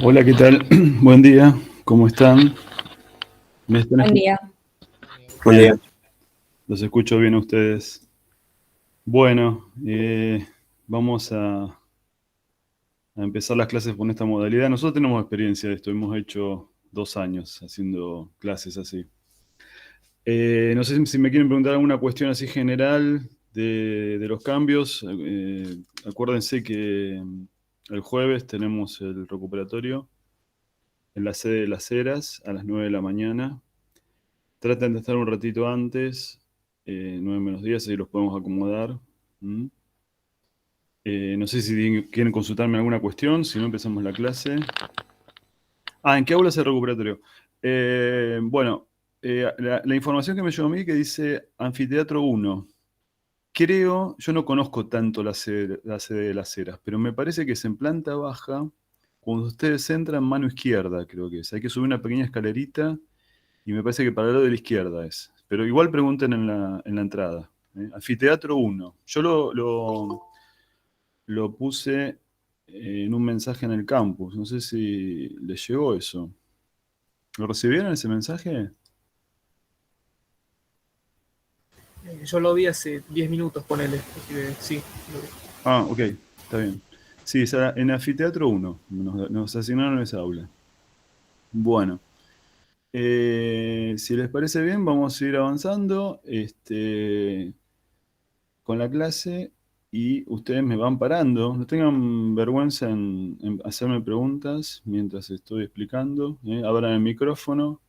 Hola, ¿qué tal? Buen día, ¿cómo están? ¿Me están Buen escuchando? día. Buen Bien, día. los escucho bien a ustedes. Bueno, vamos a empezar las clases con esta modalidad. Nosotros tenemos experiencia de esto, hemos hecho 2 años haciendo clases así. No sé si me quieren preguntar alguna cuestión así general de los cambios. Acuérdense que el jueves tenemos el recuperatorio en la sede de Las Heras a las 9 de la mañana. Traten de estar un ratito antes, 9 menos 10, así los podemos acomodar. ¿Mm? No sé si quieren consultarme alguna cuestión, si no empezamos la clase. ¿En qué aula es el recuperatorio? Bueno, la información que me llegó a mí que dice Anfiteatro 1. Creo, yo no conozco tanto la sede de Las Heras, pero me parece que es en planta baja, cuando ustedes entran, mano izquierda, creo que es. Hay que subir una pequeña escalerita. Y me parece que para el lado de la izquierda es. Pero igual pregunten en la entrada. Anfiteatro 1. Yo lo puse en un mensaje en el campus. No sé si les llegó eso. ¿Lo recibieron ese mensaje? Yo lo vi hace 10 minutos, ponele. Así que sí, lo vi. Ok, está bien. Sí, en Anfiteatro 1. Nos asignaron esa aula. Bueno, si les parece bien, vamos a ir avanzando con la clase y ustedes me van parando. No tengan vergüenza en hacerme preguntas mientras estoy explicando. Abran el micrófono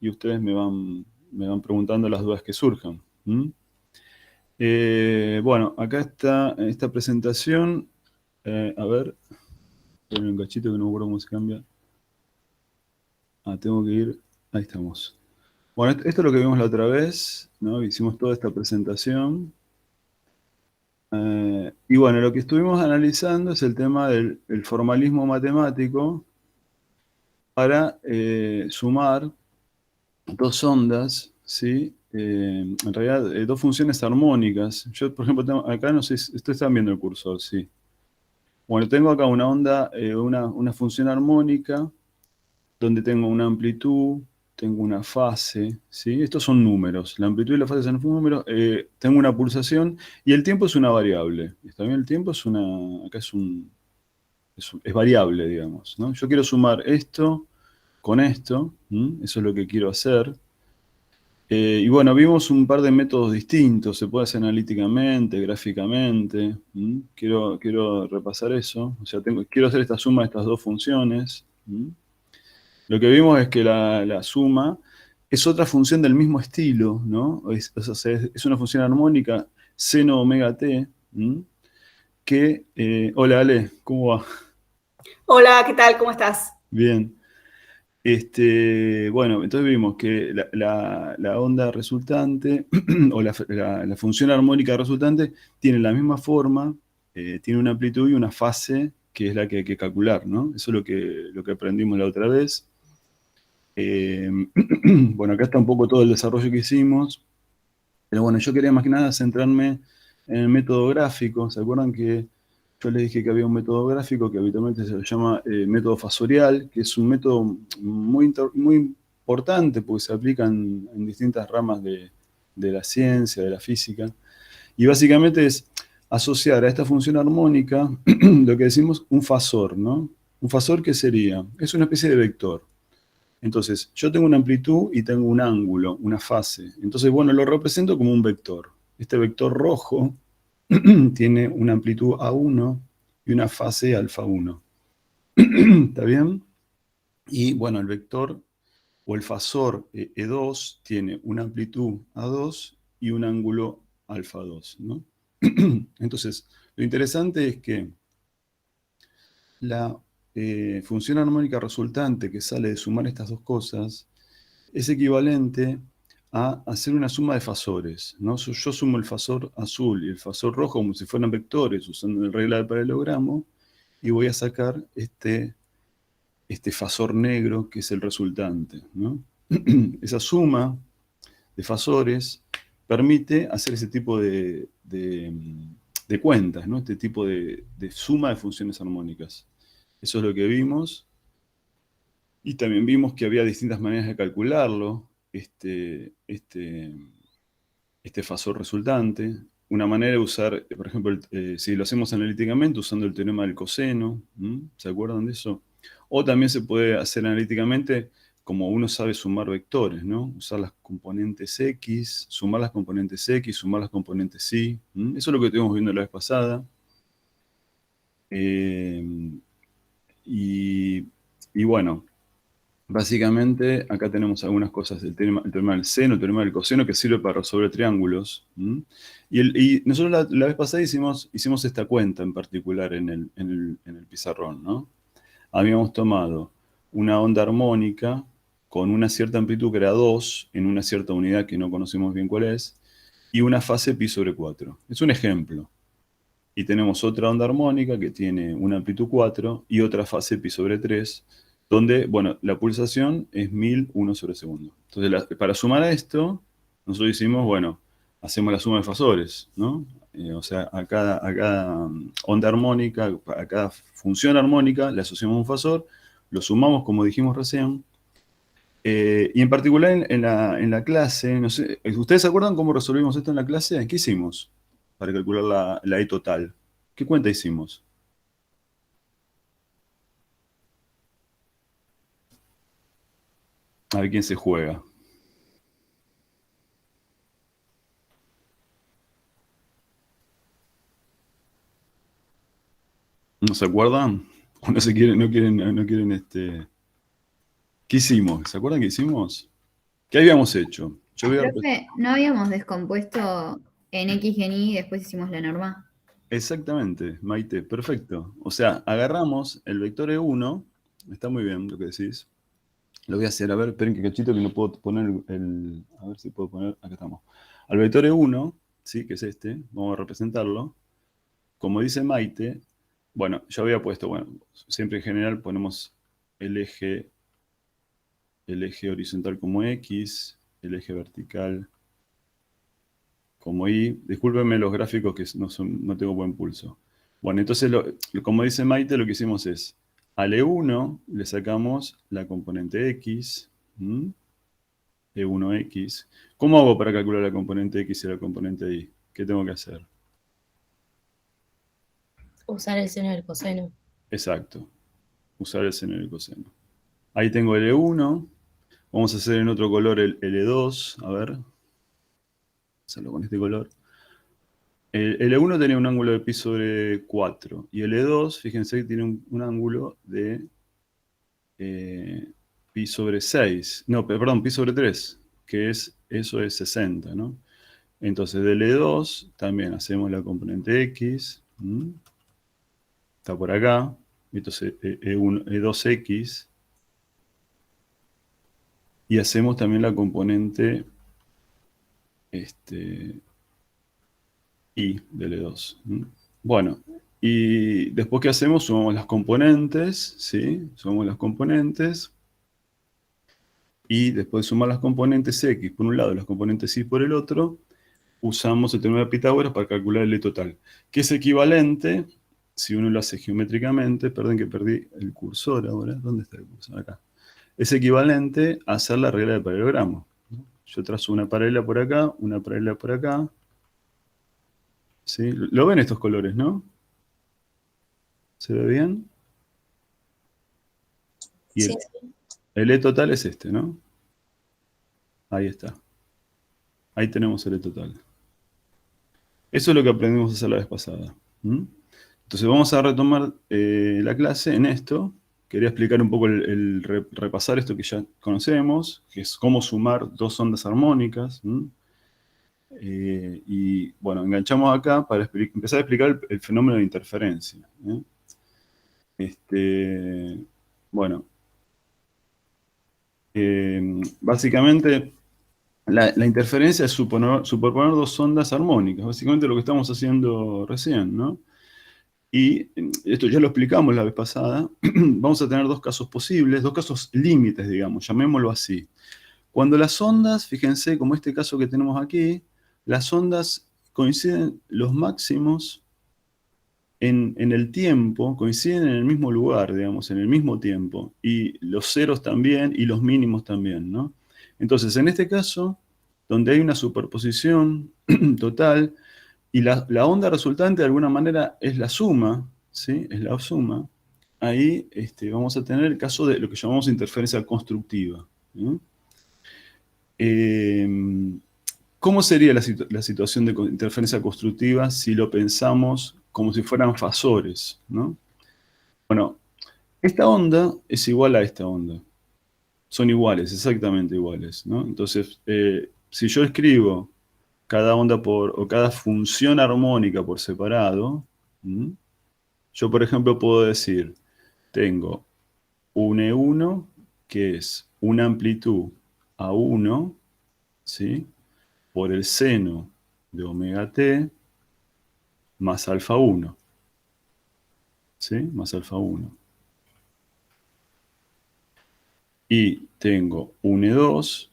y ustedes me van preguntando las dudas que surjan. ¿Mm? Bueno, acá está esta presentación. A ver, ponle un cachito que no me acuerdo cómo se cambia. Tengo que ir. Ahí estamos. Bueno, esto es lo que vimos la otra vez, ¿no? Hicimos toda esta presentación. Y bueno, lo que estuvimos analizando es el tema del el formalismo matemático para sumar dos ondas, ¿sí? En realidad, dos funciones armónicas. Yo, por ejemplo, acá no sé, ustedes están viendo el cursor, sí. Bueno, tengo acá una onda, una función armónica donde tengo una amplitud, tengo una fase, ¿sí? Estos son números. La amplitud y la fase son números. Tengo una pulsación y el tiempo es una variable. ¿Está bien? El tiempo acá es variable, digamos, ¿no? Yo quiero sumar esto con esto, ¿m? Eso es lo que quiero hacer. Y bueno, vimos un par de métodos distintos, se puede hacer analíticamente, gráficamente. Quiero repasar eso. O sea, quiero hacer esta suma de estas dos funciones. Lo que vimos es que la suma es otra función del mismo estilo, ¿no? O sea, es una función armónica seno omega t, hola Ale, ¿cómo va? Hola, ¿qué tal? ¿Cómo estás? Bien. Bueno, entonces vimos que la onda resultante o la función armónica resultante tiene la misma forma, tiene una amplitud y una fase que es la que hay que calcular, ¿no? Eso es lo que aprendimos la otra vez. Eh, bueno, acá está un poco todo el desarrollo que hicimos, pero bueno, yo quería más que nada centrarme en el método gráfico. ¿Se acuerdan que yo les dije que había un método gráfico que habitualmente se lo llama método fasorial, que es un método muy importante porque se aplica en distintas ramas de la ciencia, de la física? Y básicamente es asociar a esta función armónica lo que decimos un fasor, ¿no? ¿Un fasor qué sería? Es una especie de vector. Entonces, yo tengo una amplitud y tengo un ángulo, una fase. Entonces, bueno, lo represento como un vector. Este vector rojo tiene una amplitud A1 y una fase alfa 1. ¿Está bien? Y bueno, el vector o el fasor E2 tiene una amplitud A2 y un ángulo alfa 2, ¿no? Entonces, lo interesante es que la función armónica resultante que sale de sumar estas dos cosas es equivalente a hacer una suma de fasores, ¿no? Yo sumo el fasor azul y el fasor rojo como si fueran vectores usando la regla del paralelogramo y voy a sacar este fasor negro que es el resultante, ¿no? Esa suma de fasores permite hacer ese tipo de cuentas, ¿no? Este tipo de suma de funciones armónicas. Eso es lo que vimos. Y también vimos que había distintas maneras de calcularlo, este fasor resultante. Una manera de usar, por ejemplo, si lo hacemos analíticamente usando el teorema del coseno, ¿m? ¿Se acuerdan de eso? O también se puede hacer analíticamente como uno sabe sumar vectores, ¿no? Usar las componentes X, sumar las componentes X, sumar las componentes Y. ¿M? Eso es lo que estuvimos viendo la vez pasada. Eh, y, y bueno, básicamente, acá tenemos algunas cosas, el teorema del seno, el teorema del coseno, que sirve para resolver triángulos. ¿M? Y nosotros la vez pasada hicimos esta cuenta en particular en el pizarrón, ¿no? Habíamos tomado una onda armónica con una cierta amplitud que era 2, en una cierta unidad que no conocemos bien cuál es, y una fase pi sobre 4. Es un ejemplo. Y tenemos otra onda armónica que tiene una amplitud 4 y otra fase pi sobre 3, donde, bueno, la pulsación es 1001 sobre segundo. Entonces, para sumar a esto, nosotros hicimos, bueno, hacemos la suma de fasores, ¿no? O sea, a cada onda armónica, a cada función armónica, le asociamos un fasor, lo sumamos como dijimos recién, y en particular en la clase, no sé, ¿ustedes se acuerdan cómo resolvimos esto en la clase? ¿Qué hicimos para calcular la E total? ¿Qué cuenta hicimos? A ver quién se juega. ¿No se acuerdan? ¿O no se quieren, no quieren? ¿Qué hicimos? ¿Se acuerdan qué hicimos? ¿Qué habíamos hecho? Yo voy a repetir. Profe, ¿no habíamos descompuesto en X en Y y después hicimos la norma? Exactamente, Maite, perfecto. O sea, agarramos el vector E1, está muy bien lo que decís. Lo voy a hacer, a ver, esperen que cachito que no puedo poner a ver si puedo poner, acá estamos. Al vector E1, ¿sí? Que es este, vamos a representarlo. Como dice Maite, bueno, yo había puesto, bueno, siempre en general ponemos el eje, el eje horizontal como X, el eje vertical como Y. Discúlpenme los gráficos que no tengo buen pulso. Bueno, entonces, como dice Maite, lo que hicimos es, al E1 le sacamos la componente X, ¿m? E1X. ¿Cómo hago para calcular la componente X y la componente Y? ¿Qué tengo que hacer? Usar el seno del coseno. Exacto, usar el seno y el coseno. Ahí tengo el E1. Vamos a hacer en otro color el E2. A ver. Hacerlo con este color. El E1 tenía un ángulo de pi sobre 4. Y el E2, fíjense que tiene un ángulo de pi sobre 6. No, perdón, pi sobre 3. Que eso es 60, ¿no? Entonces del E2 también hacemos la componente X. Está por acá. Entonces E2X. Y hacemos también la componente Y del E2. Bueno, y después ¿qué hacemos? Sumamos las componentes, ¿sí? Sumamos las componentes. Y después de sumar las componentes X por un lado, las componentes Y por el otro, usamos el teorema de Pitágoras para calcular el E total, que es equivalente, si uno lo hace geométricamente, perdón que perdí el cursor ahora, ¿dónde está el cursor? Acá. Es equivalente a hacer la regla de paralelogramo. Yo trazo una paralela por acá, una paralela por acá. ¿Sí? Lo ven estos colores, ¿no? ¿Se ve bien? Y Sí, el E total es este, ¿no? Ahí está. Ahí tenemos el E total. Eso es lo que aprendimos a hacer la vez pasada. Entonces vamos a retomar la clase en esto. Quería explicar un poco repasar esto que ya conocemos, que es cómo sumar dos ondas armónicas. Y bueno, enganchamos acá para empezar a explicar el fenómeno de interferencia. Bueno, básicamente la interferencia es superponer dos ondas armónicas, básicamente lo que estamos haciendo recién, ¿no? Y esto ya lo explicamos la vez pasada. Vamos a tener dos casos posibles, dos casos límites, digamos, llamémoslo así. Cuando las ondas, fíjense, como este caso que tenemos aquí, las ondas coinciden los máximos en el tiempo coinciden en el mismo lugar, digamos, en el mismo tiempo, y los ceros también, y los mínimos también, ¿no? Entonces, en este caso, donde hay una superposición total, y la onda resultante de alguna manera es la suma, ¿sí? Es la suma, ahí vamos a tener el caso de lo que llamamos interferencia constructiva, ¿no? ¿Cómo sería la situación de interferencia constructiva si lo pensamos como si fueran fasores, ¿no? Bueno, esta onda es igual a esta onda. Son iguales, exactamente iguales, ¿no? Entonces, si yo escribo cada onda o cada función armónica por separado, ¿m? Yo, por ejemplo, puedo decir, tengo un E1, que es una amplitud A1, ¿sí? Por el seno de omega t más alfa 1, ¿sí? Más alfa 1. Y tengo un E2,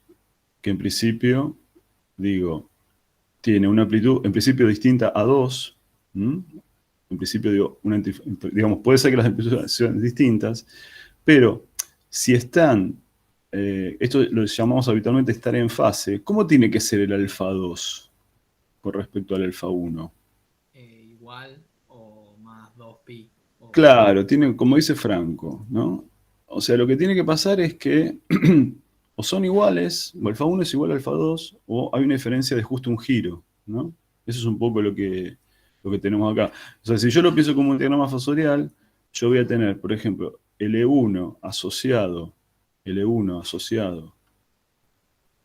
que en principio, digo, tiene una amplitud en principio distinta a 2. ¿M? En principio, digo, digamos, puede ser que las amplitudes sean distintas, pero si están, esto lo llamamos habitualmente estar en fase, ¿cómo tiene que ser el alfa 2 con respecto al alfa 1? Igual o más 2pi. Claro, tiene, como dice Franco, ¿no? O sea, lo que tiene que pasar es que o son iguales, o alfa 1 es igual a alfa 2, o hay una diferencia de justo un giro, ¿no? Eso es un poco lo que tenemos acá. O sea, si yo lo pienso como un diagrama fasorial, yo voy a tener, por ejemplo, L1 asociado, L1 asociado,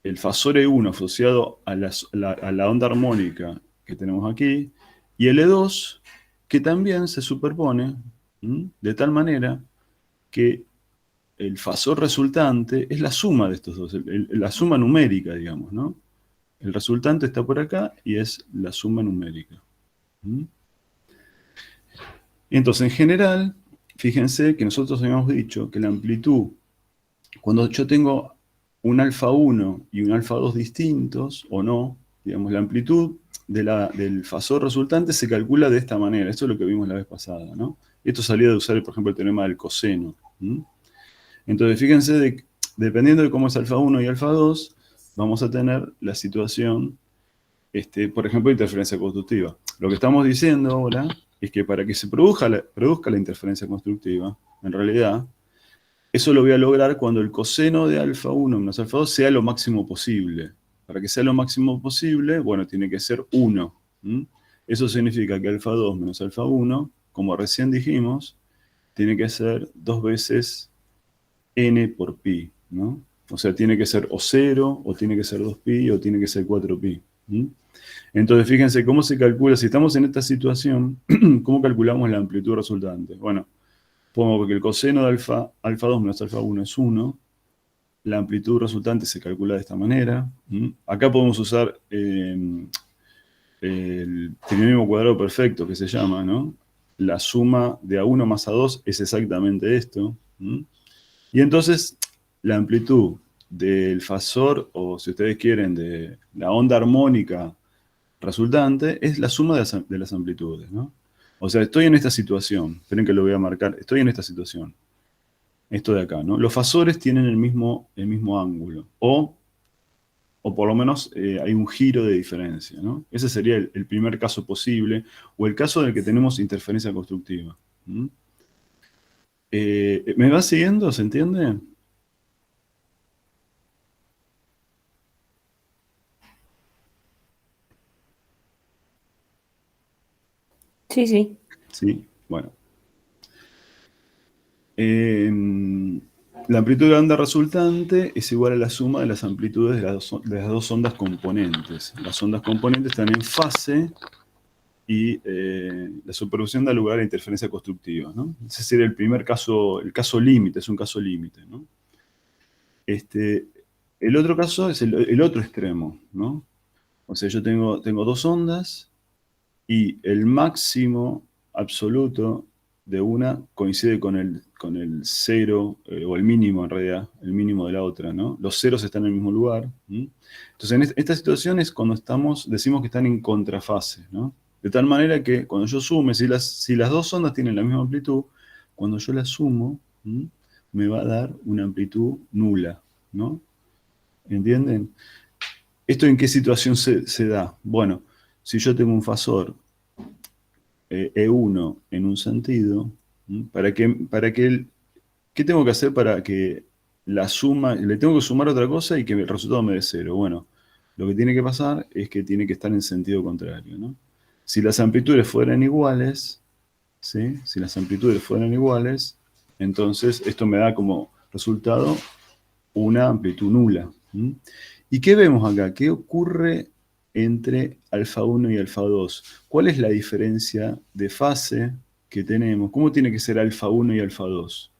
el fasor E1 asociado a la onda armónica que tenemos aquí, y L2 que también se superpone, de tal manera que el fasor resultante es la suma de estos dos, la suma numérica, digamos, ¿no? El resultante está por acá y es la suma numérica. Y entonces, en general, fíjense que nosotros habíamos dicho que la amplitud, cuando yo tengo un alfa 1 y un alfa 2 distintos, o no, digamos, la amplitud del fasor resultante se calcula de esta manera. Esto es lo que vimos la vez pasada, ¿no? Esto salía de usar, por ejemplo, el teorema del coseno. Entonces, fíjense, dependiendo de cómo es alfa 1 y alfa 2, vamos a tener la situación, por ejemplo, de interferencia constructiva. Lo que estamos diciendo ahora es que para que se produzca la interferencia constructiva, en realidad, eso lo voy a lograr cuando el coseno de alfa 1 menos alfa 2 sea lo máximo posible. Para que sea lo máximo posible, bueno, tiene que ser 1. Eso significa que alfa 2 menos alfa 1, como recién dijimos, tiene que ser 2 veces n por pi, ¿no? O sea, tiene que ser o 0, o tiene que ser 2pi, o tiene que ser 4pi. Entonces, fíjense cómo se calcula, si estamos en esta situación, ¿cómo calculamos la amplitud resultante? Bueno, pongo que el coseno de alfa 2 menos alfa 1 es 1, la amplitud resultante se calcula de esta manera. Acá podemos usar el trinomio cuadrado perfecto, que se llama, ¿no? La suma de A1 más A2 es exactamente esto. Y entonces, la amplitud del fasor, o si ustedes quieren, de la onda armónica resultante, es la suma de las amplitudes, ¿no? O sea, estoy en esta situación, esperen que lo voy a marcar, estoy en esta situación, esto de acá, ¿no? Los fasores tienen el mismo ángulo, o por lo menos hay un giro de diferencia, ¿no? Ese sería el primer caso posible, o el caso en el que tenemos interferencia constructiva. ¿Me va siguiendo? ¿Se entiende? Sí, sí. Sí, bueno. La amplitud de la onda resultante es igual a la suma de las amplitudes de las dos ondas componentes. Las ondas componentes están en fase y la superposición da lugar a la interferencia constructiva, ¿no? Ese sería el primer caso, el caso límite, es un caso límite, ¿no? El otro caso es el otro extremo, ¿no? O sea, yo tengo dos ondas y el máximo absoluto de una coincide con el cero, o el mínimo en realidad, el mínimo de la otra, ¿no? Los ceros están en el mismo lugar. Entonces, en esta situación es cuando decimos que están en contrafase, ¿no? De tal manera que cuando yo sume, si las dos ondas tienen la misma amplitud, cuando yo las sumo, me va a dar una amplitud nula, ¿no? ¿Entienden? ¿Esto en qué situación se da? Bueno, si yo tengo un fasor E1 en un sentido, ¿qué tengo que hacer para que la suma, le tengo que sumar otra cosa y que el resultado me dé cero? Bueno, lo que tiene que pasar es que tiene que estar en sentido contrario, ¿no? Si las amplitudes fueran iguales, ¿sí? Si las amplitudes fueran iguales, entonces esto me da como resultado una amplitud nula. ¿Y qué vemos acá? ¿Qué ocurre entre alfa 1 y alfa 2? ¿Cuál es la diferencia de fase que tenemos? ¿Cómo tiene que ser alfa 1 y alfa 2?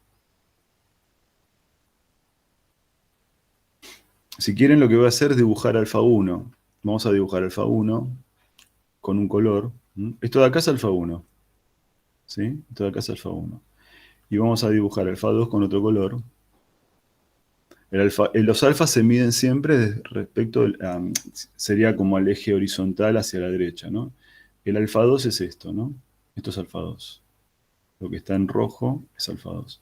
Si quieren, lo que voy a hacer es dibujar alfa 1. Vamos a dibujar alfa 1 con un color. Esto de acá es alfa 1. ¿Sí? Esto de acá es alfa 1. Y vamos a dibujar alfa 2 con otro color. Los alfas se miden siempre respecto, sería como al eje horizontal hacia la derecha, ¿no? El alfa 2 es esto, ¿no? Esto es alfa 2. Lo que está en rojo es alfa 2.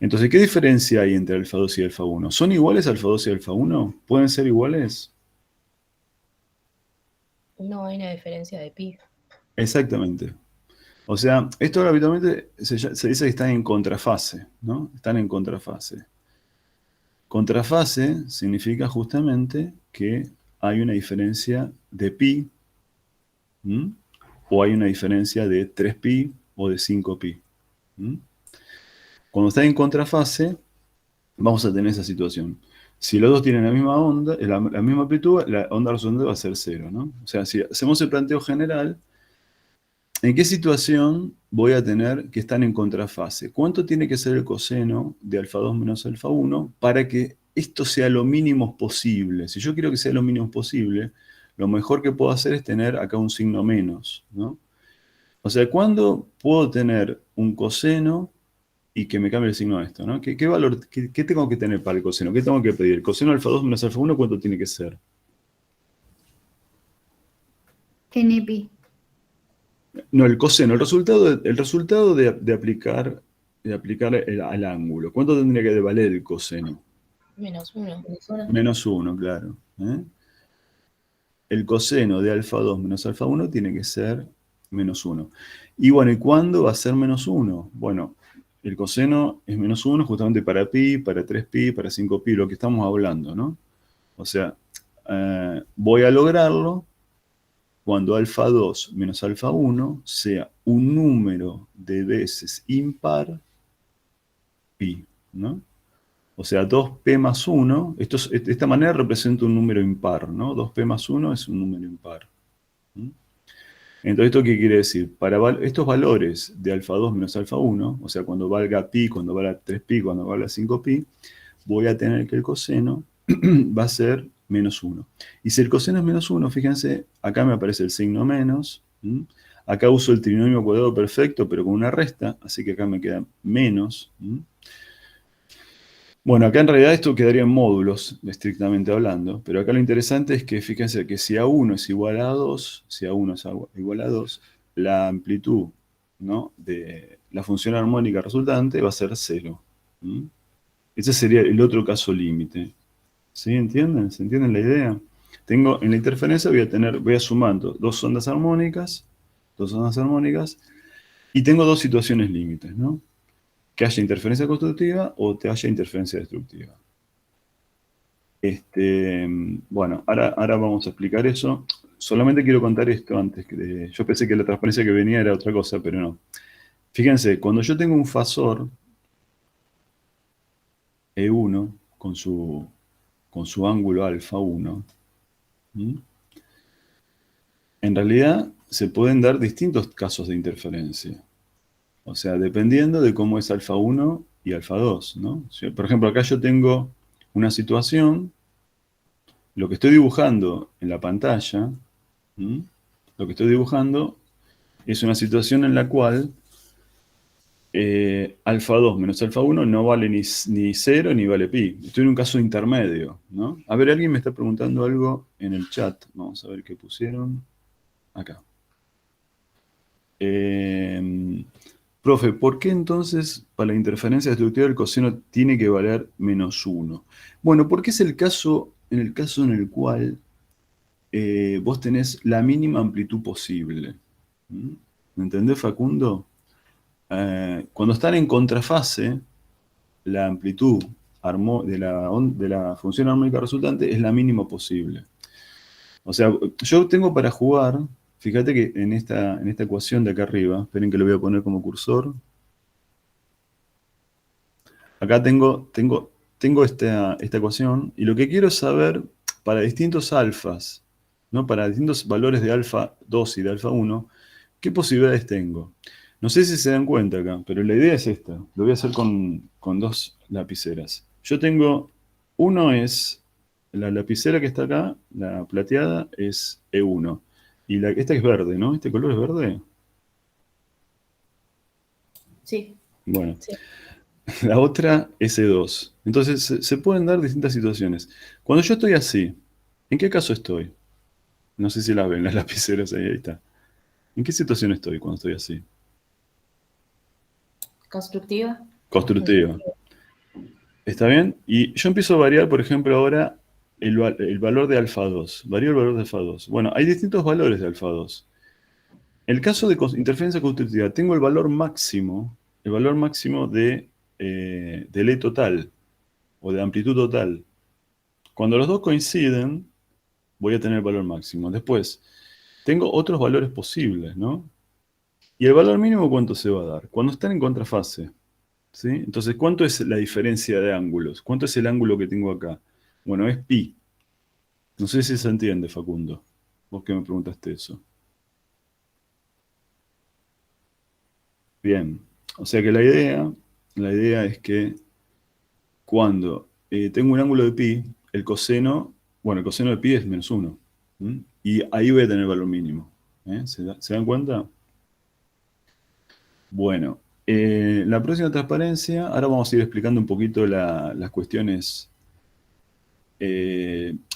Entonces, ¿qué diferencia hay entre alfa 2 y alfa 1? ¿Son iguales alfa 2 y alfa 1? ¿Pueden ser iguales? No hay una diferencia de pi. Exactamente. O sea, esto habitualmente se dice que están en contrafase, ¿no? Están en contrafase. Contrafase significa justamente que hay una diferencia de pi, o hay una diferencia de 3pi o de 5pi. Cuando está en contrafase, vamos a tener esa situación. Si los dos tienen la misma onda, la misma amplitud, la onda resultante va a ser cero, ¿no? O sea, si hacemos el planteo general, ¿en qué situación voy a tener que están en contrafase? ¿Cuánto tiene que ser el coseno de alfa 2 menos alfa 1 para que esto sea lo mínimo posible? Si yo quiero que sea lo mínimo posible, lo mejor que puedo hacer es tener acá un signo menos, ¿no? O sea, ¿cuándo puedo tener un coseno y que me cambie el signo a esto, ¿no? ¿Qué valor, qué tengo que tener para el coseno? ¿Qué tengo que pedir? ¿El coseno de alfa 2 menos alfa 1 cuánto tiene que ser? NP. No, el coseno, el resultado de aplicar al ángulo. ¿Cuánto tendría que valer el coseno? -1. Menos 1, claro. El coseno de alfa 2 menos alfa 1 tiene que ser menos 1. Y bueno, ¿y cuándo va a ser menos 1? Bueno, el coseno es menos 1 justamente para pi, para 3pi, para 5pi, lo que estamos hablando, ¿no? O sea, voy a lograrlo cuando alfa 2 menos alfa 1 sea un número de veces impar pi, ¿no? O sea, 2p más 1, de esta manera representa un número impar, ¿no? 2p más 1 es un número impar. Entonces, ¿esto qué quiere decir? Para estos valores de alfa 2 menos alfa 1, o sea, cuando valga pi, cuando valga 3pi, cuando valga 5pi, voy a tener que el coseno va a ser menos 1. Y si el coseno es menos 1, fíjense, acá me aparece el signo menos. Acá uso el trinomio cuadrado perfecto, pero con una resta, así que acá me queda menos. Bueno, acá en realidad esto quedaría en módulos, estrictamente hablando, pero acá lo interesante es que fíjense que si A1 es igual a 2, si A1 es igual a 2, la amplitud, ¿no?, de la función armónica resultante va a ser 0. Ese sería el otro caso límite. ¿Sí? ¿Entienden? ¿Se entienden la idea? En la interferencia voy a sumando dos ondas armónicas, y tengo dos situaciones límites, ¿no? Que haya interferencia constructiva o que haya interferencia destructiva. Bueno, ahora vamos a explicar eso. Solamente quiero contar esto antes. Yo pensé que la transparencia que venía era otra cosa, pero no. Fíjense, cuando yo tengo un fasor E1 con su ángulo alfa 1, en realidad se pueden dar distintos casos de interferencia. O sea, dependiendo de cómo es alfa 1 y alfa 2, ¿no? Por ejemplo, acá yo tengo una situación, lo que estoy dibujando en la pantalla, lo que estoy dibujando es una situación en la cual alfa 2 menos alfa 1 no vale ni 0 ni vale pi. Estoy en un caso intermedio, ¿no? A ver, alguien me está preguntando algo en el chat. Vamos a ver qué pusieron acá. Profe, ¿por qué entonces para la interferencia destructiva el coseno tiene que valer -1? Bueno, porque es el caso en el cual vos tenés la mínima amplitud posible. ¿Mm? ¿Me entendés, Facundo? Cuando están en contrafase, la amplitud de la función armónica resultante es la mínima posible. O sea, yo tengo para jugar, fíjate que en esta ecuación de acá arriba, esperen que lo voy a poner como cursor. Acá tengo esta ecuación, y lo que quiero es saber para distintos alfas, ¿no? Para distintos valores de alfa 2 y de alfa 1, ¿qué posibilidades tengo? No sé si se dan cuenta acá, pero la idea es esta. Lo voy a hacer con dos lapiceras. Yo tengo, uno es, la lapicera que está acá, la plateada, es E1. Y esta es verde, ¿no? ¿Este color es verde? Sí. Bueno. Sí. La otra es E2. Entonces se pueden dar distintas situaciones. Cuando yo estoy así, ¿en qué caso estoy? No sé si las ven, las lapiceras ahí está. ¿En qué situación estoy cuando estoy así? Constructiva. Constructiva. ¿Está bien? Y yo empiezo a variar, por ejemplo, ahora el valor de alfa 2. Varío el valor de alfa 2. Bueno, hay distintos valores de alfa 2. En el caso de interferencia constructiva, tengo el valor máximo de E total, o de amplitud total. Cuando los dos coinciden, voy a tener el valor máximo. Después, tengo otros valores posibles, ¿no? ¿Y el valor mínimo cuánto se va a dar? Cuando están en contrafase, ¿sí? Entonces, ¿cuánto es la diferencia de ángulos? ¿Cuánto es el ángulo que tengo acá? Bueno, es pi. No sé si se entiende, Facundo. Vos que me preguntaste eso. Bien. O sea que la idea es que cuando tengo un ángulo de pi, el coseno de pi es -1. Y ahí voy a tener el valor mínimo. ¿Se dan cuenta? Bueno, la próxima transparencia, ahora vamos a ir explicando un poquito las cuestiones.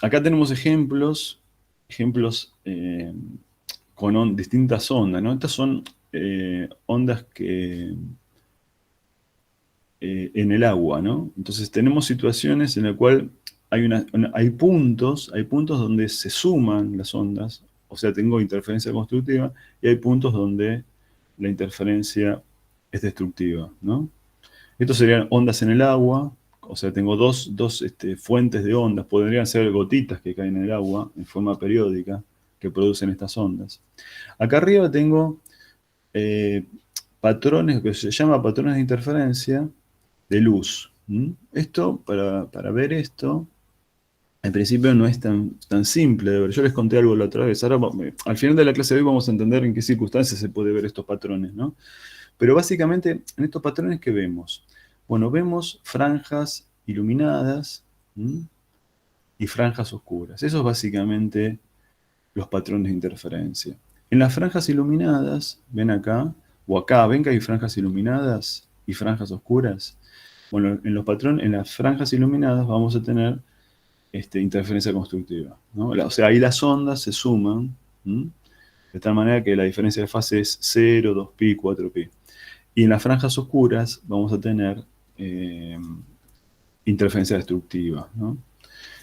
Acá tenemos ejemplos con distintas ondas, ¿no? Estas son ondas que en el agua, ¿no? Entonces tenemos situaciones en las cuales hay puntos donde se suman las ondas, o sea, tengo interferencia constructiva, y hay puntos donde la interferencia es destructiva, ¿no? Estos serían ondas en el agua, o sea, tengo dos fuentes de ondas, podrían ser gotitas que caen en el agua en forma periódica, que producen estas ondas. Acá arriba tengo patrones, que se llama patrones de interferencia de luz. Esto, para ver esto, en principio no es tan simple de ver. Yo les conté algo la otra vez. Ahora, al final de la clase de hoy vamos a entender en qué circunstancias se puede ver estos patrones, ¿no? Pero básicamente, en estos patrones, ¿qué vemos? Bueno, vemos franjas iluminadas y franjas oscuras. Eso es básicamente los patrones de interferencia. En las franjas iluminadas, ven acá, o acá, ven que hay franjas iluminadas y franjas oscuras. Bueno, en las franjas iluminadas vamos a tener interferencia constructiva, ¿no? O sea, ahí las ondas se suman, de tal manera que la diferencia de fase es 0, 2pi, 4pi. Y en las franjas oscuras vamos a tener interferencia destructiva, ¿no?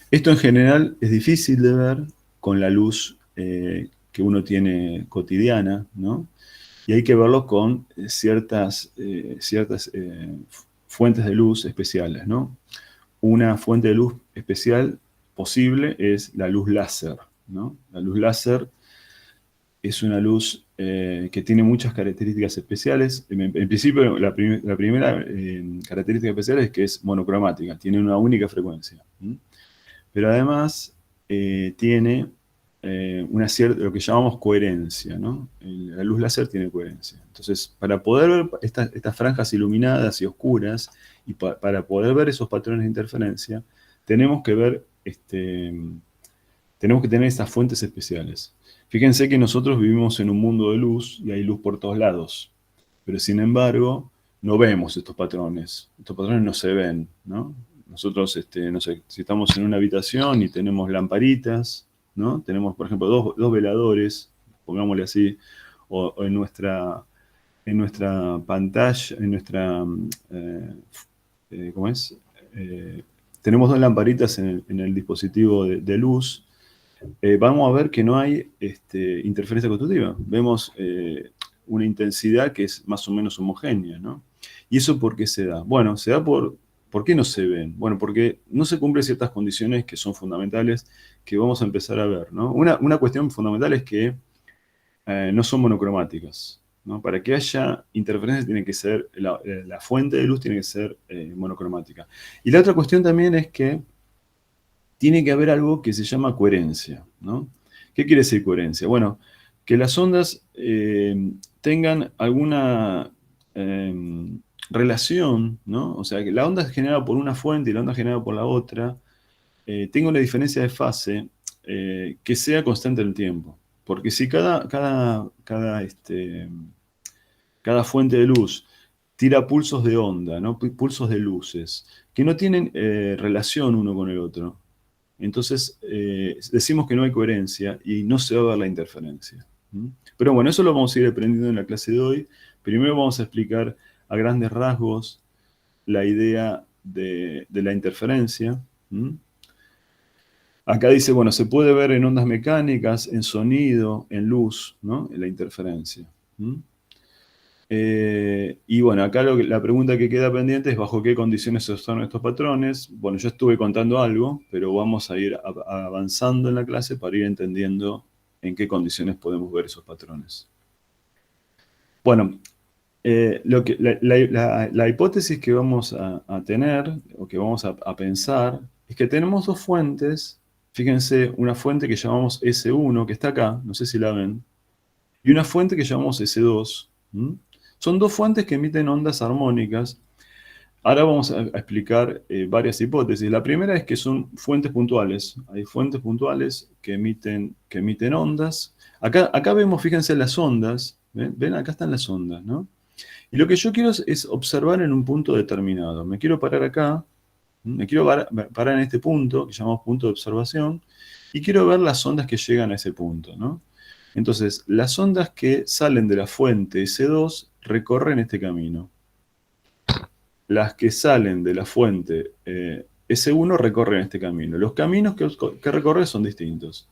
Esto en general es difícil de ver con la luz que uno tiene cotidiana, ¿no? Y hay que verlo con ciertas fuentes de luz especiales, ¿no? Una fuente de luz especial posible es la luz láser, ¿no? La luz láser es una luz que tiene muchas características especiales. En principio, la primera característica especial es que es monocromática, tiene una única frecuencia. Pero además tiene lo que llamamos coherencia, ¿no? La luz láser tiene coherencia. Entonces, para poder ver estas franjas iluminadas y oscuras, y para poder ver esos patrones de interferencia, tenemos que tener estas fuentes especiales. Fíjense que nosotros vivimos en un mundo de luz y hay luz por todos lados, pero sin embargo no vemos estos patrones no se ven, ¿no? Nosotros, no sé, si estamos en una habitación y tenemos lamparitas, ¿no? Tenemos, por ejemplo, dos veladores, pongámosle así, o en nuestra pantalla, en nuestra, ¿cómo es? Tenemos dos lamparitas en el dispositivo de luz. Vamos a ver que no hay interferencia constructiva. Vemos una intensidad que es más o menos homogénea, ¿no? ¿Y eso por qué se da? Bueno, se da ¿por qué no se ven? Bueno, porque no se cumplen ciertas condiciones que son fundamentales que vamos a empezar a ver, ¿no? Una cuestión fundamental es que no son monocromáticas, ¿no? Para que haya interferencia tiene que ser, la fuente de luz tiene que ser monocromática. Y la otra cuestión también es que tiene que haber algo que se llama coherencia, ¿no? ¿Qué quiere decir coherencia? Bueno, que las ondas tengan alguna relación, ¿no? O sea, que la onda es generada por una fuente y la onda es generada por la otra, tenga una diferencia de fase que sea constante en el tiempo. Porque si cada fuente de luz tira pulsos de onda, ¿no? Pulsos de luces, que no tienen relación uno con el otro, entonces decimos que no hay coherencia y no se va a ver la interferencia. ¿Mm? Pero bueno, eso lo vamos a ir aprendiendo en la clase de hoy. Primero vamos a explicar a grandes rasgos la idea de la interferencia. ¿Mm? Acá dice, bueno, se puede ver en ondas mecánicas, en sonido, en luz, ¿no? En la interferencia. ¿Mm? Y bueno, acá la pregunta que queda pendiente es bajo qué condiciones se observan estos patrones. Bueno, yo estuve contando algo, pero vamos a ir avanzando en la clase para ir entendiendo en qué condiciones podemos ver esos patrones. Bueno, la hipótesis que vamos a tener, o que vamos a pensar, es que tenemos dos fuentes. Fíjense, una fuente que llamamos S1, que está acá, no sé si la ven, y una fuente que llamamos S2. Son dos fuentes que emiten ondas armónicas. Ahora vamos a explicar varias hipótesis. La primera es que son fuentes puntuales. Hay fuentes puntuales que emiten ondas. Acá vemos, fíjense, las ondas. ¿Ven? Acá están las ondas, ¿no? Y lo que yo quiero es observar en un punto determinado. Me quiero parar acá. Me quiero parar en este punto, que llamamos punto de observación, y quiero ver las ondas que llegan a ese punto, ¿no? Entonces, las ondas que salen de la fuente S2 recorren este camino. Las que salen de la fuente S1 recorren este camino. Los caminos que recorren son distintos,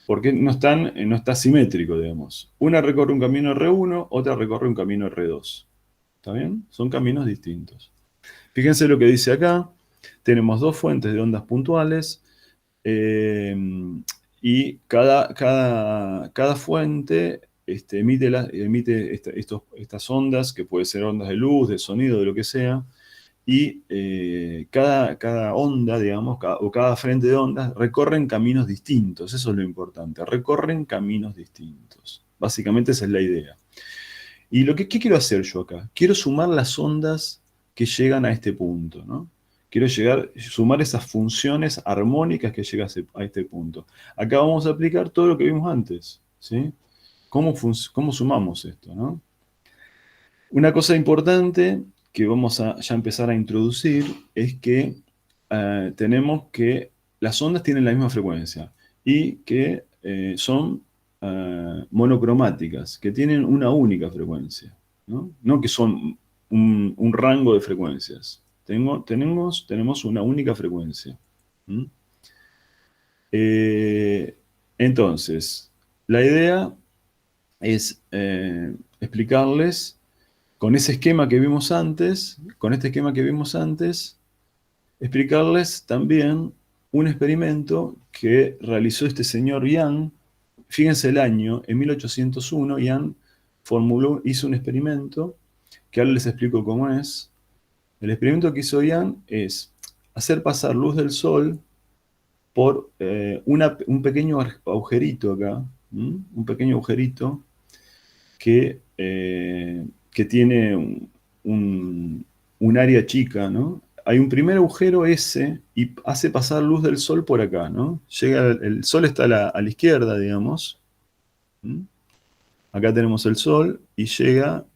porque no está simétrico, digamos. Una recorre un camino R1, otra recorre un camino R2. ¿Está bien? Son caminos distintos. Fíjense lo que dice acá. Tenemos dos fuentes de ondas puntuales y cada fuente emite estas ondas, que pueden ser ondas de luz, de sonido, de lo que sea, y cada onda, digamos, o cada frente de ondas recorren caminos distintos. Eso es lo importante, recorren caminos distintos. Básicamente esa es la idea. ¿Y qué quiero hacer yo acá? Quiero sumar las ondas que llegan a este punto, ¿no? Quiero sumar esas funciones armónicas que llegan a este punto. Acá vamos a aplicar todo lo que vimos antes, ¿sí? ¿Cómo sumamos esto, ¿no? Una cosa importante que vamos a ya empezar a introducir es que tenemos que las ondas tienen la misma frecuencia y que son monocromáticas, que tienen una única frecuencia, ¿no? No que son un rango de frecuencias. Tenemos una única frecuencia. Entonces, la idea es explicarles con ese esquema que vimos antes, explicarles también un experimento que realizó este señor Young. Fíjense el año, en 1801, Young hizo un experimento, que ahora les explico cómo es. El experimento que hizo Young es hacer pasar luz del sol por un pequeño agujerito acá, un pequeño agujerito que tiene un área chica, ¿no? Hay un primer agujero S y hace pasar luz del sol por acá, ¿no? El sol está a la izquierda, digamos. Acá tenemos el sol y llega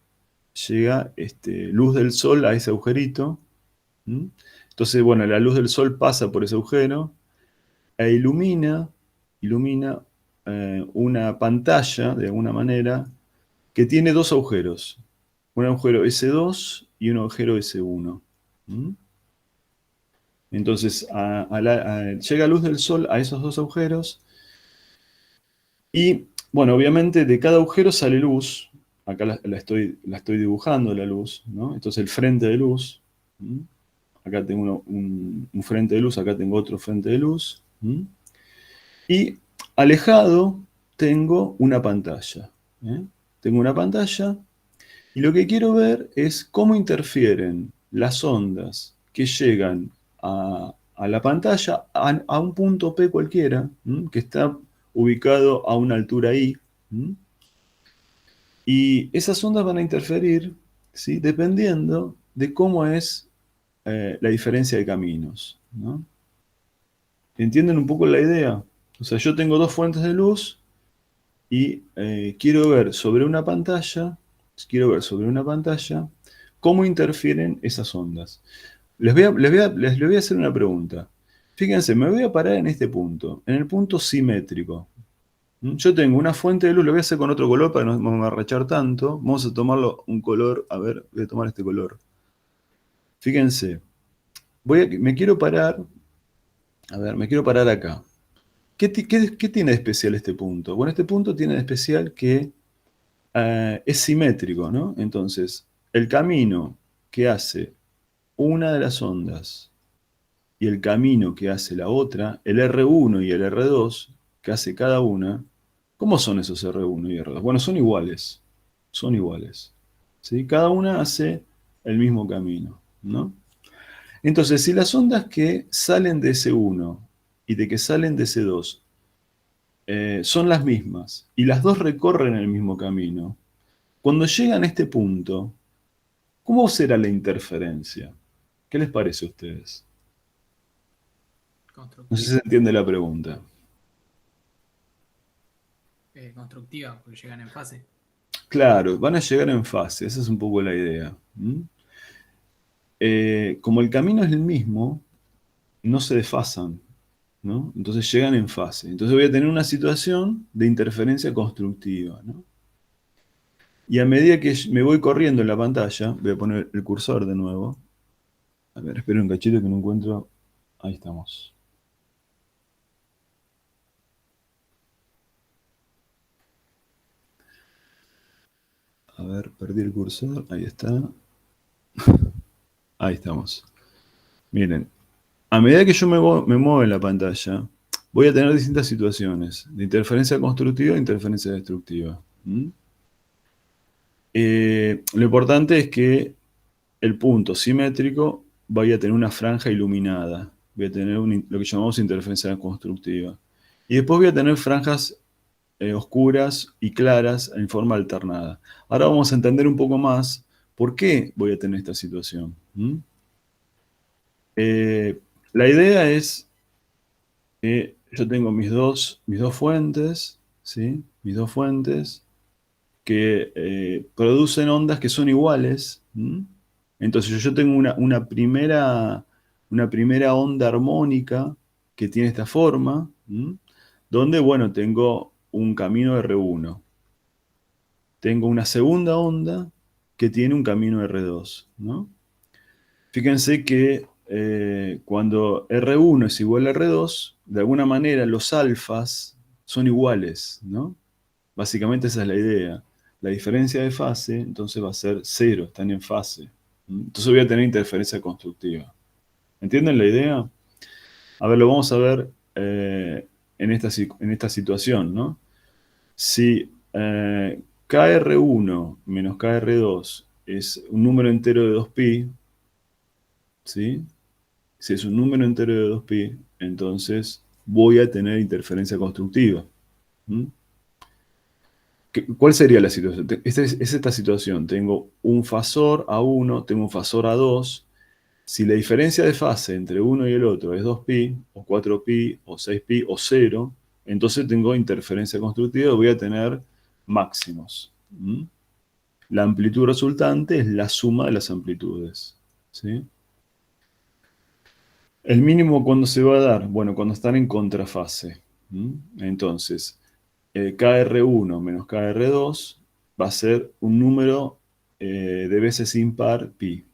luz del sol a ese agujerito. Entonces, bueno, la luz del sol pasa por ese agujero e ilumina una pantalla, de alguna manera, que tiene dos agujeros. Un agujero S2 y un agujero S1. ¿Mm? Entonces, llega luz del Sol a esos dos agujeros y, bueno, obviamente de cada agujero sale luz. Acá la estoy dibujando la luz, ¿no? Entonces el frente de luz. ¿Mm? Acá tengo un frente de luz, acá tengo otro frente de luz. ¿Mm? Y alejado tengo una pantalla. ¿Eh? Tengo una pantalla y lo que quiero ver es cómo interfieren las ondas que llegan a la pantalla a un punto P cualquiera, que está ubicado a una altura I. Y esas ondas van a interferir, ¿sí? Dependiendo de cómo es la diferencia de caminos, ¿no? ¿Entienden un poco la idea? O sea, yo tengo dos fuentes de luz y quiero ver sobre una pantalla cómo interfieren esas ondas. Les voy a hacer una pregunta. Fíjense, me voy a parar en este punto, en el punto simétrico. Yo tengo una fuente de luz, lo voy a hacer con otro color para no amarrachar tanto. Vamos a tomarlo un color, a ver, voy a tomar este color. Fíjense, me quiero parar, a ver, me quiero parar acá. ¿Qué tiene de especial este punto? Bueno, este punto tiene de especial que es simétrico, ¿no? Entonces, el camino que hace una de las ondas y el camino que hace la otra, el R1 y el R2, que hace cada una, ¿cómo son esos R1 y R2? Bueno, son iguales, ¿sí? Cada una hace el mismo camino, ¿no? Entonces, si las ondas que salen de S1 y de que salen de S2 son las mismas y las dos recorren el mismo camino, cuando llegan a este punto, ¿cómo será la interferencia? ¿Qué les parece a ustedes? No sé si se entiende la pregunta. Constructiva, porque llegan en fase. Claro, van a llegar en fase, esa es un poco la idea. Como el camino es el mismo, no se desfasan, ¿no? Entonces llegan en fase. Entonces voy a tener una situación de interferencia constructiva, ¿no? Y a medida que me voy corriendo en la pantalla, voy a poner el cursor de nuevo. A ver, espero un cachito que no encuentro. Ahí estamos. A ver, perdí el cursor. Ahí está. Ahí estamos. Miren, a medida que yo me muevo en la pantalla, voy a tener distintas situaciones de interferencia constructiva e interferencia destructiva. Lo importante es que el punto simétrico vaya a tener una franja iluminada. Voy a tener lo que llamamos interferencia constructiva. Y después voy a tener franjas oscuras y claras en forma alternada. Ahora vamos a entender un poco más por qué voy a tener esta situación. La idea es que yo tengo mis dos fuentes, ¿sí? Mis dos fuentes que producen ondas que son iguales. Entonces yo tengo una primera onda armónica que tiene esta forma, donde, bueno, tengo un camino R1. Tengo una segunda onda que tiene un camino R2, ¿no? Fíjense que cuando R1 es igual a R2, de alguna manera los alfas son iguales, ¿no? Básicamente esa es la idea. La diferencia de fase, entonces va a ser cero, están en fase. Entonces voy a tener interferencia constructiva. ¿Entienden la idea? A ver, lo vamos a ver en esta situación, ¿no? Si KR1 menos KR2 es un número entero de 2π, ¿sí? Si es un número entero de 2π, entonces voy a tener interferencia constructiva. ¿Cuál sería la situación? Es esta situación. Tengo un fasor A1, tengo un fasor A2. Si la diferencia de fase entre uno y el otro es 2π, o 4π, o 6π, o 0, entonces tengo interferencia constructiva y voy a tener máximos. La amplitud resultante es la suma de las amplitudes, ¿sí? ¿El mínimo cuándo se va a dar? Bueno, cuando están en contrafase. Entonces, KR1 menos KR2 va a ser un número de veces impar pi.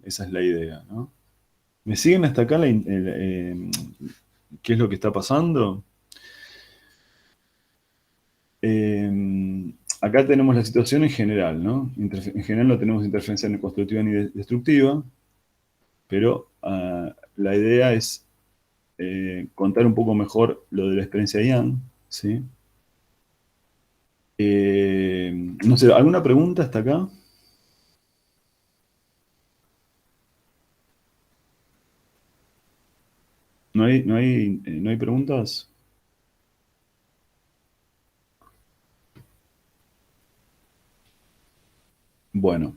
Esa es la idea, ¿no? ¿Me siguen hasta acá qué es lo que está pasando? Acá tenemos la situación en general, ¿no? En general no tenemos interferencia ni constructiva ni destructiva, pero la idea es contar un poco mejor lo de la experiencia de Young, ¿sí? No sé, ¿alguna pregunta hasta acá? ¿No hay preguntas? Bueno,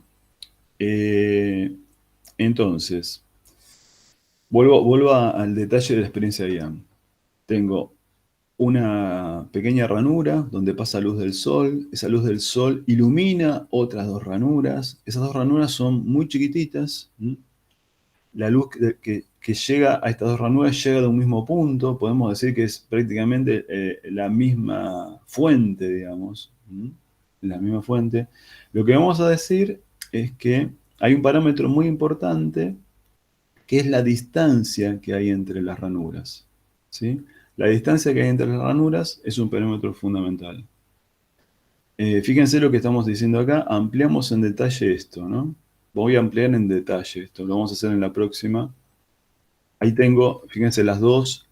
entonces, vuelvo al detalle de la experiencia de Young. Tengo una pequeña ranura donde pasa luz del sol. Esa luz del sol ilumina otras dos ranuras. Esas dos ranuras son muy chiquititas. La luz que llega a estas dos ranuras llega de un mismo punto. Podemos decir que es prácticamente la misma fuente, digamos. La misma fuente. Lo que vamos a decir es que hay un parámetro muy importante que es la distancia que hay entre las ranuras, ¿sí? La distancia que hay entre las ranuras es un parámetro fundamental. Fíjense lo que estamos diciendo acá, ampliamos en detalle esto, ¿no? Voy a ampliar en detalle esto, lo vamos a hacer en la próxima. Ahí tengo, fíjense, las dos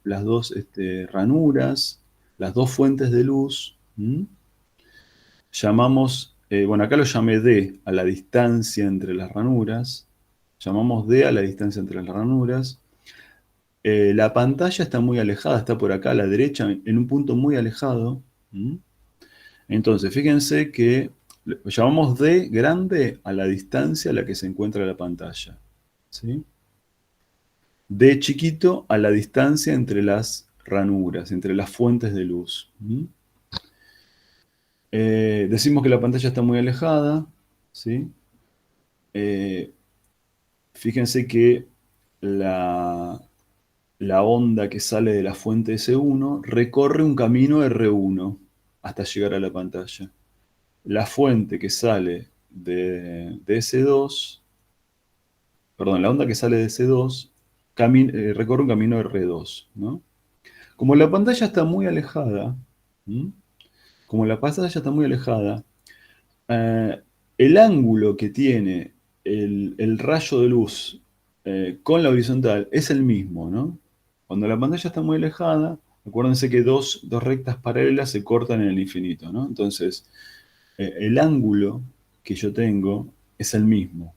ranuras, las dos fuentes de luz. Llamamos, bueno, acá lo llamé D a la distancia entre las ranuras. Llamamos D a la distancia entre las ranuras. La pantalla está muy alejada, está por acá a la derecha, en un punto muy alejado. Entonces, fíjense que llamamos D grande a la distancia a la que se encuentra la pantalla, ¿sí? D chiquito a la distancia entre las ranuras, entre las fuentes de luz. Decimos que la pantalla está muy alejada, ¿sí? Fíjense que la onda que sale de la fuente S1 recorre un camino R1 hasta llegar a la pantalla. La fuente que sale de S2, perdón, la onda que sale de S2 recorre un camino R2, ¿no? Como la pantalla está muy alejada, el ángulo que tiene el rayo de luz con la horizontal es el mismo, ¿no? Cuando la pantalla está muy alejada, acuérdense que dos rectas paralelas se cortan en el infinito, ¿no? Entonces, el ángulo que yo tengo es el mismo.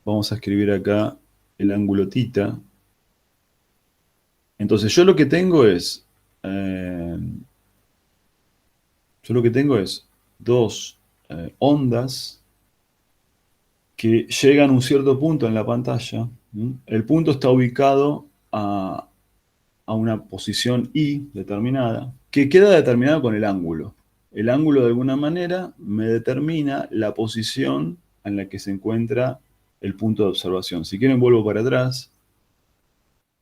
Vamos a escribir acá el ángulo θ. Entonces, yo lo que tengo es dos ondas que llegan a un cierto punto en la pantalla. El punto está ubicado a una posición I determinada, que queda determinada con el ángulo. El ángulo, de alguna manera, me determina la posición en la que se encuentra el punto de observación. Si quieren, vuelvo para atrás.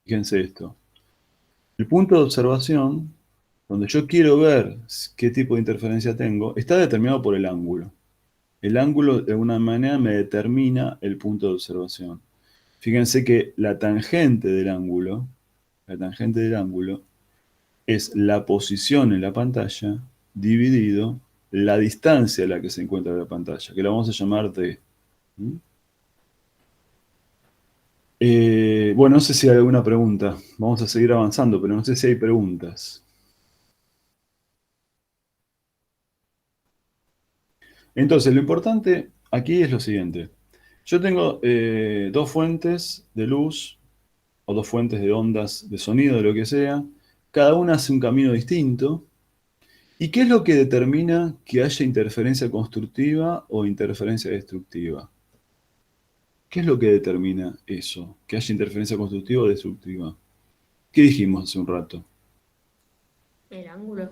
Fíjense esto. El punto de observación, donde yo quiero ver qué tipo de interferencia tengo, está determinado por el ángulo. El ángulo, de alguna manera, me determina el punto de observación. Fíjense que la tangente del ángulo es la posición en la pantalla dividido la distancia a la que se encuentra la pantalla, que la vamos a llamar D. Bueno, no sé si hay alguna pregunta. Vamos a seguir avanzando, pero no sé si hay preguntas. Entonces, lo importante aquí es lo siguiente. Yo tengo dos fuentes de luz o dos fuentes de ondas de sonido, de lo que sea. Cada una hace un camino distinto. ¿Y qué es lo que determina que haya interferencia constructiva o interferencia destructiva? ¿Qué es lo que determina eso? Que haya interferencia constructiva o destructiva. ¿Qué dijimos hace un rato? El ángulo.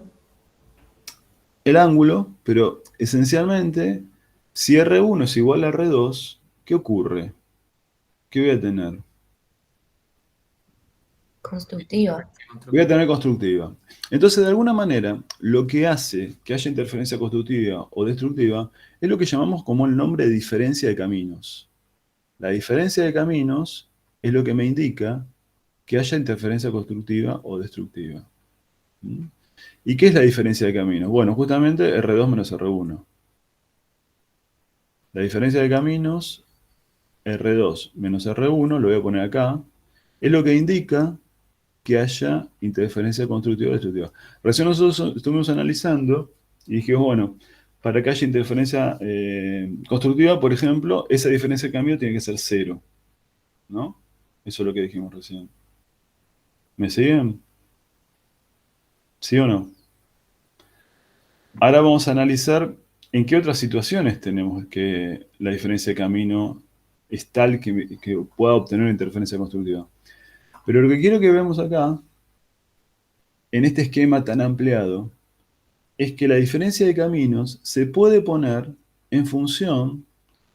El ángulo, pero esencialmente, si R1 es igual a R2, ¿qué ocurre? ¿Qué voy a tener? Constructiva. Voy a tener constructiva. Entonces, de alguna manera, lo que hace que haya interferencia constructiva o destructiva es lo que llamamos como el nombre de diferencia de caminos. La diferencia de caminos es lo que me indica que haya interferencia constructiva o destructiva. ¿Mm? ¿Y qué es la diferencia de caminos? Bueno, justamente R2 menos R1. La diferencia de caminos, R2 menos R1, lo voy a poner acá, es lo que indica que haya interferencia constructiva o destructiva. Recién nosotros estuvimos analizando y dijimos, bueno, para que haya interferencia constructiva, por ejemplo, esa diferencia de cambio tiene que ser cero, ¿no? Eso es lo que dijimos recién. ¿Me siguen? ¿Sí o no? Ahora vamos a analizar en qué otras situaciones tenemos que la diferencia de camino es tal que pueda obtener una interferencia constructiva. Pero lo que quiero que veamos acá, en este esquema tan ampliado, es que la diferencia de caminos se puede poner en función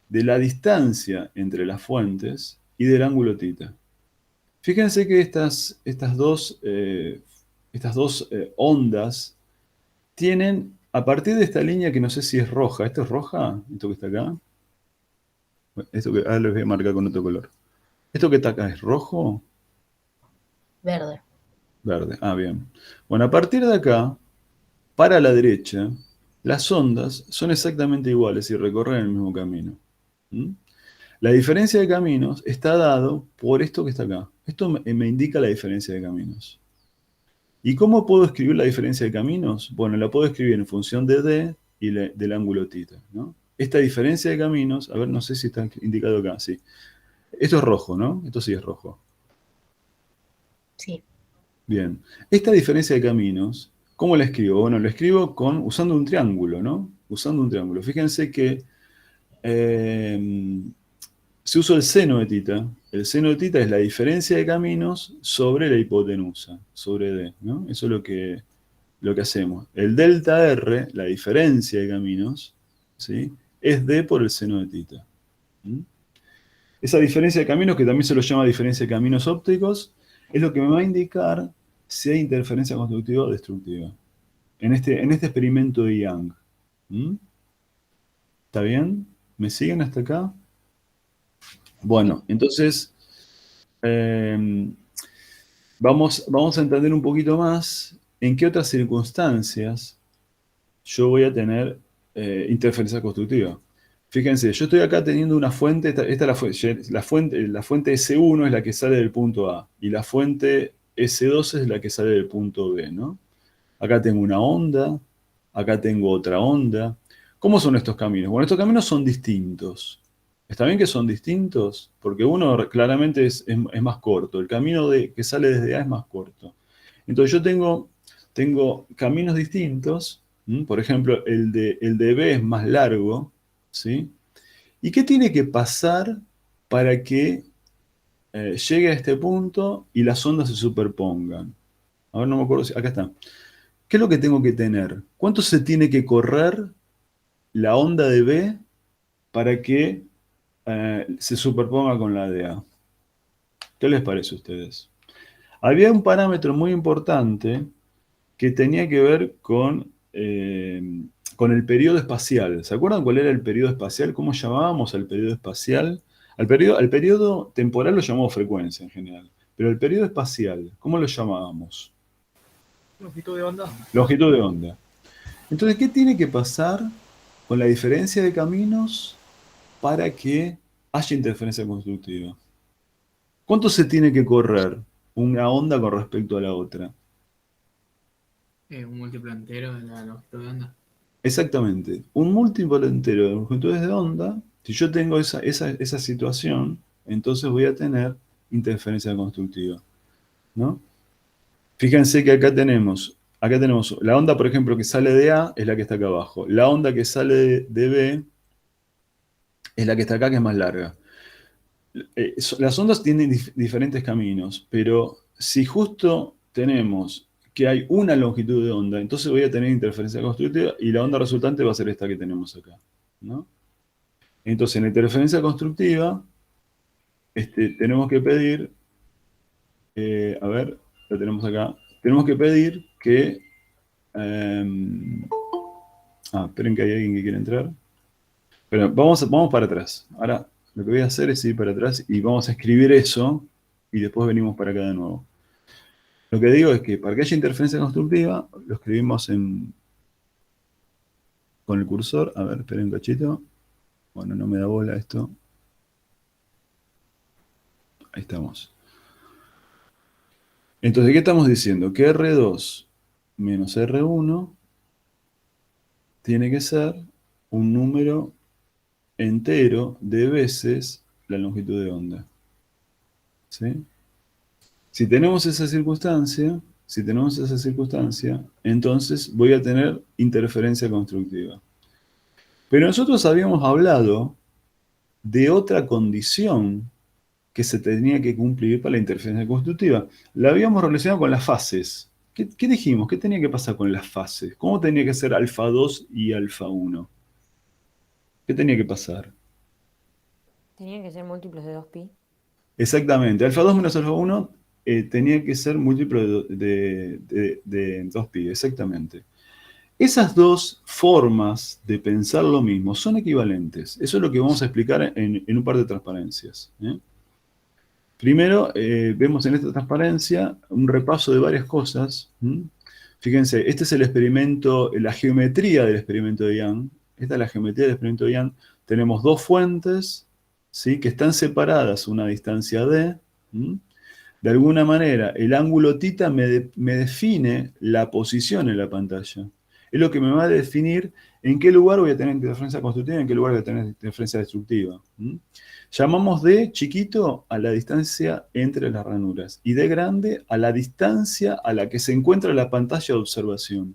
de la distancia entre las fuentes y del ángulo θ. Fíjense que estas dos ondas tienen, a partir de esta línea que no sé si es roja, ¿esto es roja? ¿Esto que está acá? Bueno, esto que ahora les voy a marcar con otro color. ¿Esto que está acá es rojo? Verde. Verde, ah, bien. Bueno, a partir de acá, para la derecha, las ondas son exactamente iguales y recorren el mismo camino. ¿Mm? La diferencia de caminos está dado por esto que está acá. Esto me indica la diferencia de caminos. ¿Y cómo puedo escribir la diferencia de caminos? Bueno, la puedo escribir en función de D y del ángulo θ, ¿no? Esta diferencia de caminos, a ver, no sé si está indicado acá, sí. Esto es rojo, ¿no? Esto sí es rojo. Sí. Bien. Esta diferencia de caminos, ¿cómo la escribo? Bueno, la escribo usando un triángulo, ¿no? Usando un triángulo. Fíjense que si uso el seno de el seno de θ es la diferencia de caminos sobre la hipotenusa, sobre D, ¿no? Eso es lo que hacemos. El delta R, la diferencia de caminos, ¿sí? Es D por el seno de θ. ¿Mm? Esa diferencia de caminos, que también se lo llama diferencia de caminos ópticos, es lo que me va a indicar si hay interferencia constructiva o destructiva. En este experimento de Young. ¿Mm? ¿Está bien? ¿Me siguen hasta acá? Bueno, entonces vamos a entender un poquito más en qué otras circunstancias yo voy a tener interferencia constructiva. Fíjense, yo estoy acá teniendo una fuente, esta es la fuente S1 es la que sale del punto A, y la fuente S2 es la que sale del punto B, ¿no? Acá tengo una onda, acá tengo otra onda. ¿Cómo son estos caminos? Bueno, estos caminos son distintos. ¿Está bien que son distintos? Porque uno claramente es más corto. El camino que sale desde A es más corto. Entonces yo tengo caminos distintos. Por ejemplo, el de B es más largo, ¿sí? ¿Y qué tiene que pasar para que llegue a este punto y las ondas se superpongan? A ver, no me acuerdo si... Acá está. ¿Qué es lo que tengo que tener? ¿Cuánto se tiene que correr la onda de B para que se superponga con la de A? ¿Qué les parece a ustedes? Había un parámetro muy importante que tenía que ver con el periodo espacial. ¿Se acuerdan cuál era el periodo espacial? ¿Cómo llamábamos al periodo espacial? Al periodo temporal lo llamamos frecuencia en general, pero el periodo espacial, ¿cómo lo llamábamos? Longitud de onda. Longitud de onda. Entonces, ¿qué tiene que pasar con la diferencia de caminos para que haya interferencia constructiva? ¿Cuánto se tiene que correr una onda con respecto a la otra? Un múltiplo entero de la longitud de onda. Exactamente. Un múltiplo entero de longitudes de onda, si yo tengo esa situación, entonces voy a tener interferencia constructiva, ¿no? Fíjense que acá tenemos la onda, por ejemplo, que sale de A, es la que está acá abajo. La onda que sale de B es la que está acá, que es más larga. Las ondas tienen diferentes caminos, pero si justo tenemos que hay una longitud de onda, entonces voy a tener interferencia constructiva y la onda resultante va a ser esta que tenemos acá, ¿no? Entonces, en la interferencia constructiva, tenemos que pedir, a ver, lo tenemos acá. Tenemos que pedir que... esperen que hay alguien que quiere entrar. Pero vamos para atrás. Ahora lo que voy a hacer es ir para atrás y vamos a escribir eso y después venimos para acá de nuevo. Lo que digo es que para que haya interferencia constructiva, lo escribimos con el cursor. A ver, esperen un cachito. Bueno, no me da bola esto. Ahí estamos. Entonces, ¿qué estamos diciendo? Que R2 menos R1 tiene que ser un número entero de veces la longitud de onda. ¿Sí? Si tenemos esa circunstancia, entonces voy a tener interferencia constructiva. Pero nosotros habíamos hablado de otra condición que se tenía que cumplir para la interferencia constructiva. La habíamos relacionado con las fases. ¿Qué dijimos? ¿Qué tenía que pasar con las fases? ¿Cómo tenía que ser alfa 2 y alfa 1? ¿Qué tenía que pasar? Tenían que ser múltiplos de 2pi. Exactamente. Alfa 2 menos alfa 1 tenía que ser múltiplo de 2pi. Exactamente. Esas dos formas de pensar lo mismo son equivalentes. Eso es lo que vamos a explicar en un par de transparencias. Primero, vemos en esta transparencia un repaso de varias cosas. Fíjense, este es el experimento, la geometría del experimento de Young. Esta es la geometría del experimento de Young. Tenemos dos fuentes, ¿sí?, que están separadas a una distancia d. De alguna manera, el ángulo θ me define la posición en la pantalla. Es lo que me va a definir en qué lugar voy a tener interferencia constructiva y en qué lugar voy a tener interferencia destructiva. Llamamos D chiquito a la distancia entre las ranuras y D grande a la distancia a la que se encuentra la pantalla de observación.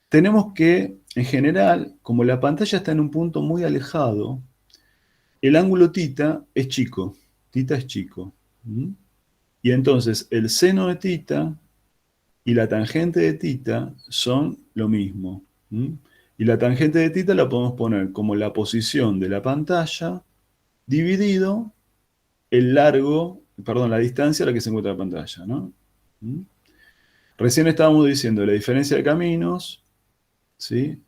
Tenemos que, en general, como la pantalla está en un punto muy alejado, el ángulo θ es chico. Θ es chico. Y entonces el seno de θ y la tangente de θ son lo mismo. Y la tangente de θ la podemos poner como la posición de la pantalla dividido la distancia a la que se encuentra la pantalla, ¿no? Recién estábamos diciendo la diferencia de caminos, ¿sí?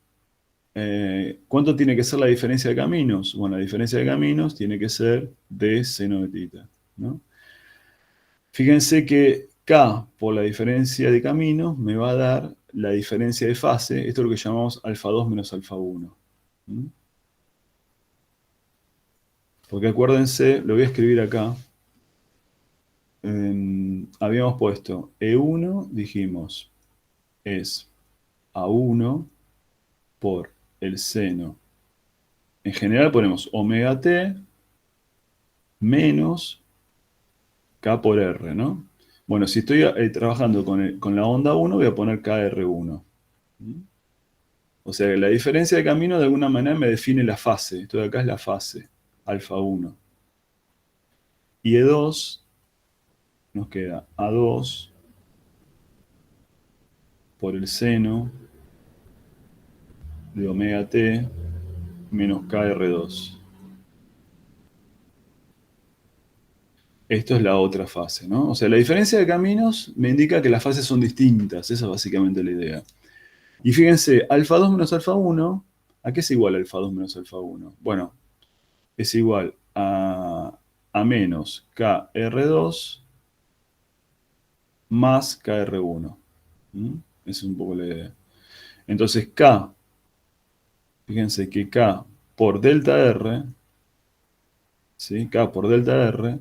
¿Cuánto tiene que ser la diferencia de caminos? Bueno, la diferencia de caminos tiene que ser d seno de θ, ¿no? Fíjense que K por la diferencia de caminos me va a dar la diferencia de fase. Esto es lo que llamamos alfa 2 menos alfa 1. Porque acuérdense, lo voy a escribir acá. Habíamos puesto E1, dijimos, es A1 por el seno. En general ponemos omega t menos K por R, ¿no? Bueno, si estoy trabajando con la onda 1, voy a poner KR1. O sea, la diferencia de camino de alguna manera me define la fase. Esto de acá es la fase, alfa 1. Y E2 nos queda A2 por el seno de omega t menos KR2. Esto es la otra fase, ¿no? O sea, la diferencia de caminos me indica que las fases son distintas. Esa es básicamente la idea. Y fíjense, alfa 2 menos alfa 1, ¿a qué es igual alfa 2 menos alfa 1? Bueno, es igual a menos KR2 más KR1. Esa es un poco la idea. Entonces K, fíjense que K por delta R, ¿sí? K por delta R,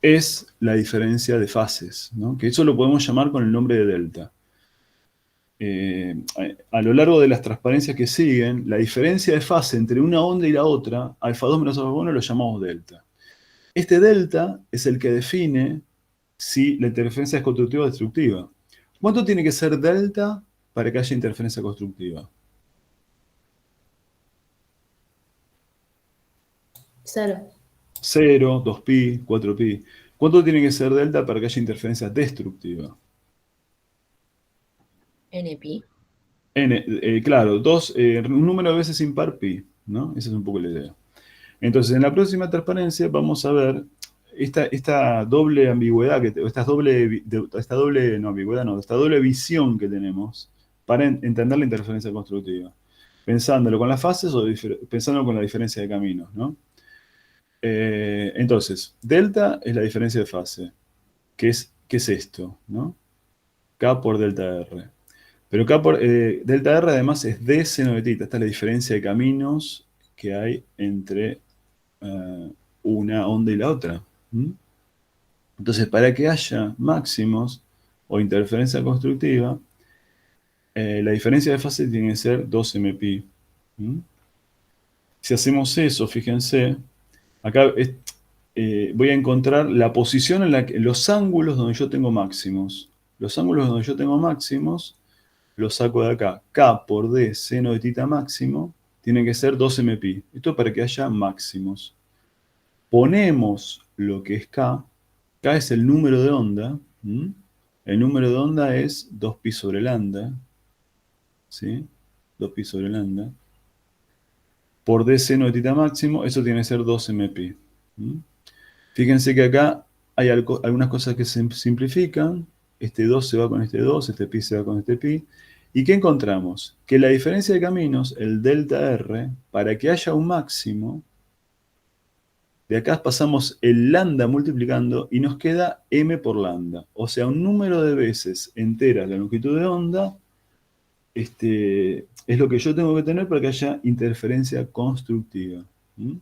es la diferencia de fases, ¿no? Que eso lo podemos llamar con el nombre de delta. A lo largo de las transparencias que siguen, la diferencia de fase entre una onda y la otra, alfa 2 menos alfa 1, lo llamamos delta. Este delta es el que define si la interferencia es constructiva o destructiva. ¿Cuánto tiene que ser delta para que haya interferencia constructiva? 0. 0, 2pi, 4pi. ¿Cuánto tiene que ser delta para que haya interferencia destructiva? NP. Claro, un número de veces impar pi, ¿no? Esa es un poco la idea. Entonces, en la próxima transparencia vamos a ver esta doble ambigüedad, esta doble, no ambigüedad, no, esta doble visión que tenemos para entender la interferencia constructiva. Pensándolo con las fases o pensándolo con la diferencia de caminos, ¿no? Entonces, delta es la diferencia de fase. ¿Qué es esto? ¿No? K por delta R. Pero K por delta R además es D seno de tita. Esta es la diferencia de caminos que hay entre una onda y la otra. ¿Mm? Entonces, para que haya máximos o interferencia constructiva, la diferencia de fase tiene que ser 2mπ. ¿Mm? Si hacemos eso, fíjense, acá voy a encontrar la posición en los ángulos donde yo tengo máximos. Los ángulos donde yo tengo máximos los saco de acá. K por D seno de tita máximo tiene que ser 2mπ. Esto es para que haya máximos. Ponemos lo que es K. K es el número de onda. ¿Mm? El número de onda es 2pi sobre lambda. ¿Sí? 2pi sobre lambda. Por D seno de tita máximo, eso tiene que ser 2mπ. ¿Mm? Fíjense que acá hay algunas cosas que se simplifican. Este 2 se va con este 2, este pi se va con este pi. ¿Y qué encontramos? Que la diferencia de caminos, el delta R, para que haya un máximo, de acá pasamos el lambda multiplicando y nos queda m por lambda. O sea, un número de veces enteras la longitud de onda es lo que yo tengo que tener para que haya interferencia constructiva. ¿Mm?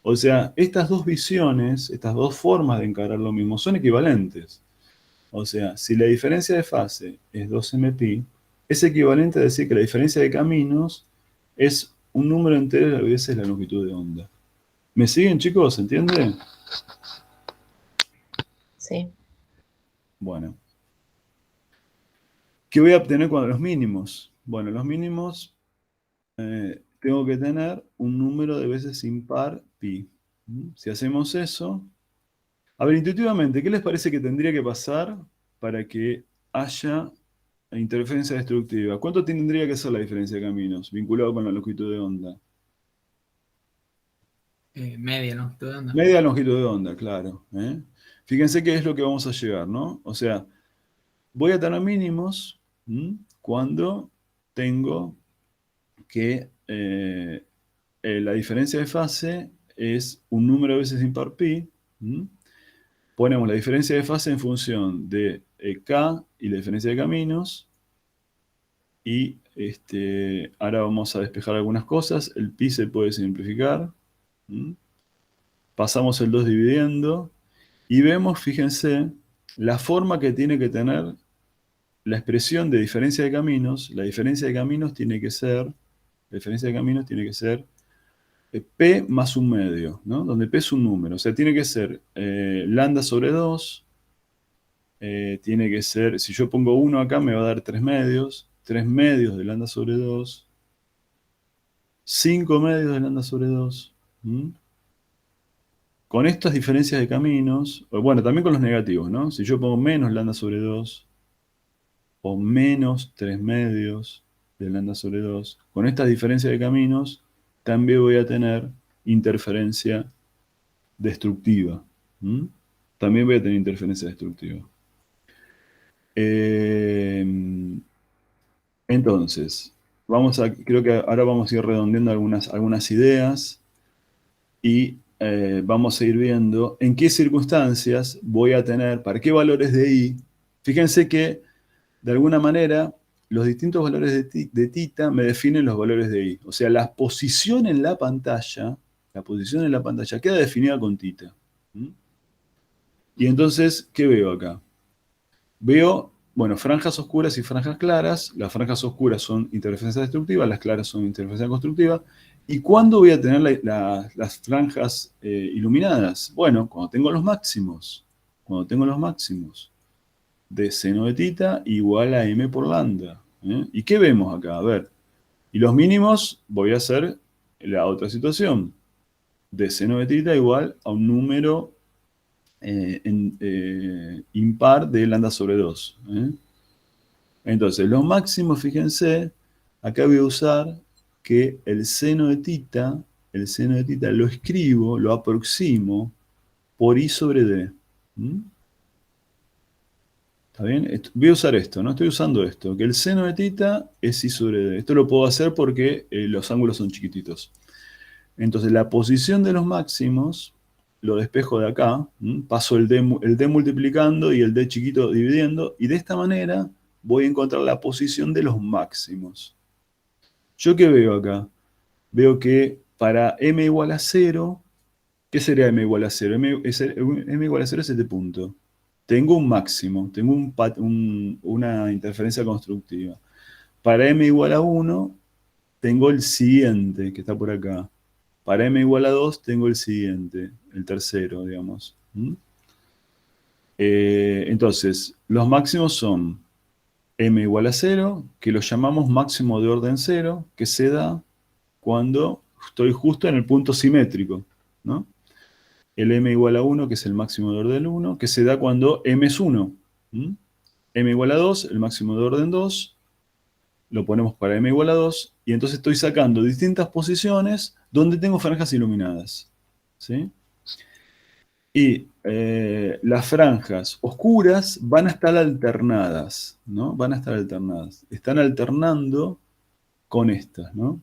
O sea, estas dos visiones, estas dos formas de encarar lo mismo son equivalentes. O sea, si la diferencia de fase es 2mπ, es equivalente a decir que la diferencia de caminos es un número entero de veces la longitud de onda. ¿Me siguen, chicos? ¿Se entiende? Sí. Bueno. ¿Qué voy a obtener cuando los mínimos? Bueno, los mínimos tengo que tener un número de veces impar pi. Si hacemos eso... A ver, intuitivamente, ¿qué les parece que tendría que pasar para que haya interferencia destructiva? ¿Cuánto tendría que ser la diferencia de caminos vinculado con la longitud de onda? Media longitud de onda. Media longitud de onda, claro. Fíjense qué es lo que vamos a llegar, ¿no? O sea, voy a tener mínimos cuando tengo que la diferencia de fase es un número de veces impar pi. Ponemos la diferencia de fase en función de K y la diferencia de caminos. Y ahora vamos a despejar algunas cosas. El pi se puede simplificar. Pasamos el 2 dividiendo. Y vemos, fíjense, la forma que tiene que tener la expresión de diferencia de caminos. La diferencia de caminos tiene que ser P más un medio, ¿no? Donde P es un número. O sea, tiene que ser lambda sobre 2. Tiene que ser, si yo pongo 1 acá, me va a dar 3 medios. 3 medios de lambda sobre 2. 5 medios de lambda sobre 2. Con estas diferencias de caminos, bueno, también con los negativos, ¿no? Si yo pongo menos lambda sobre 2, o menos 3 medios de lambda sobre 2, con estas diferencias de caminos, también voy a tener interferencia destructiva. También voy a tener interferencia destructiva. Entonces, creo que ahora vamos a ir redondeando algunas ideas y vamos a ir viendo en qué circunstancias voy a tener, para qué valores de I. Fíjense que, de alguna manera, los distintos valores de tita me definen los valores de I. O sea, la posición en la pantalla queda definida con tita. Y entonces, ¿qué veo acá? Veo, bueno, franjas oscuras y franjas claras. Las franjas oscuras son interferencia destructiva, las claras son interferencia constructiva. ¿Y cuándo voy a tener las franjas iluminadas? Bueno, cuando tengo los máximos. Cuando tengo los máximos de seno de tita igual a m por lambda. ¿Y qué vemos acá? A ver. Y los mínimos voy a hacer la otra situación. De seno de tita igual a un número impar de lambda sobre 2. Entonces, los máximos, fíjense, acá voy a usar que el seno de tita lo escribo, lo aproximo por I sobre D. ¿Está bien? Voy a usar esto, ¿no? Estoy usando esto, que el seno de θ es I sobre D. Esto lo puedo hacer porque los ángulos son chiquititos. Entonces, la posición de los máximos lo despejo de acá, paso el D multiplicando y el D chiquito dividiendo, y de esta manera voy a encontrar la posición de los máximos. ¿Yo qué veo acá? Veo que para m igual a 0, ¿qué sería m igual a 0? M igual a 0 es este punto. Tengo un máximo, tengo una interferencia constructiva. Para m igual a 1, tengo el siguiente, que está por acá. Para m igual a 2, tengo el siguiente, el tercero, digamos. Entonces, los máximos son m igual a 0, que lo llamamos máximo de orden 0, que se da cuando estoy justo en el punto simétrico, ¿no? El m igual a 1, que es el máximo de orden 1, que se da cuando m es 1. M igual a 2, el máximo de orden 2, lo ponemos para m igual a 2, y entonces estoy sacando distintas posiciones donde tengo franjas iluminadas. ¿Sí? Y las franjas oscuras van a estar alternadas, ¿no? Van a estar alternadas. Están alternando con estas, ¿no?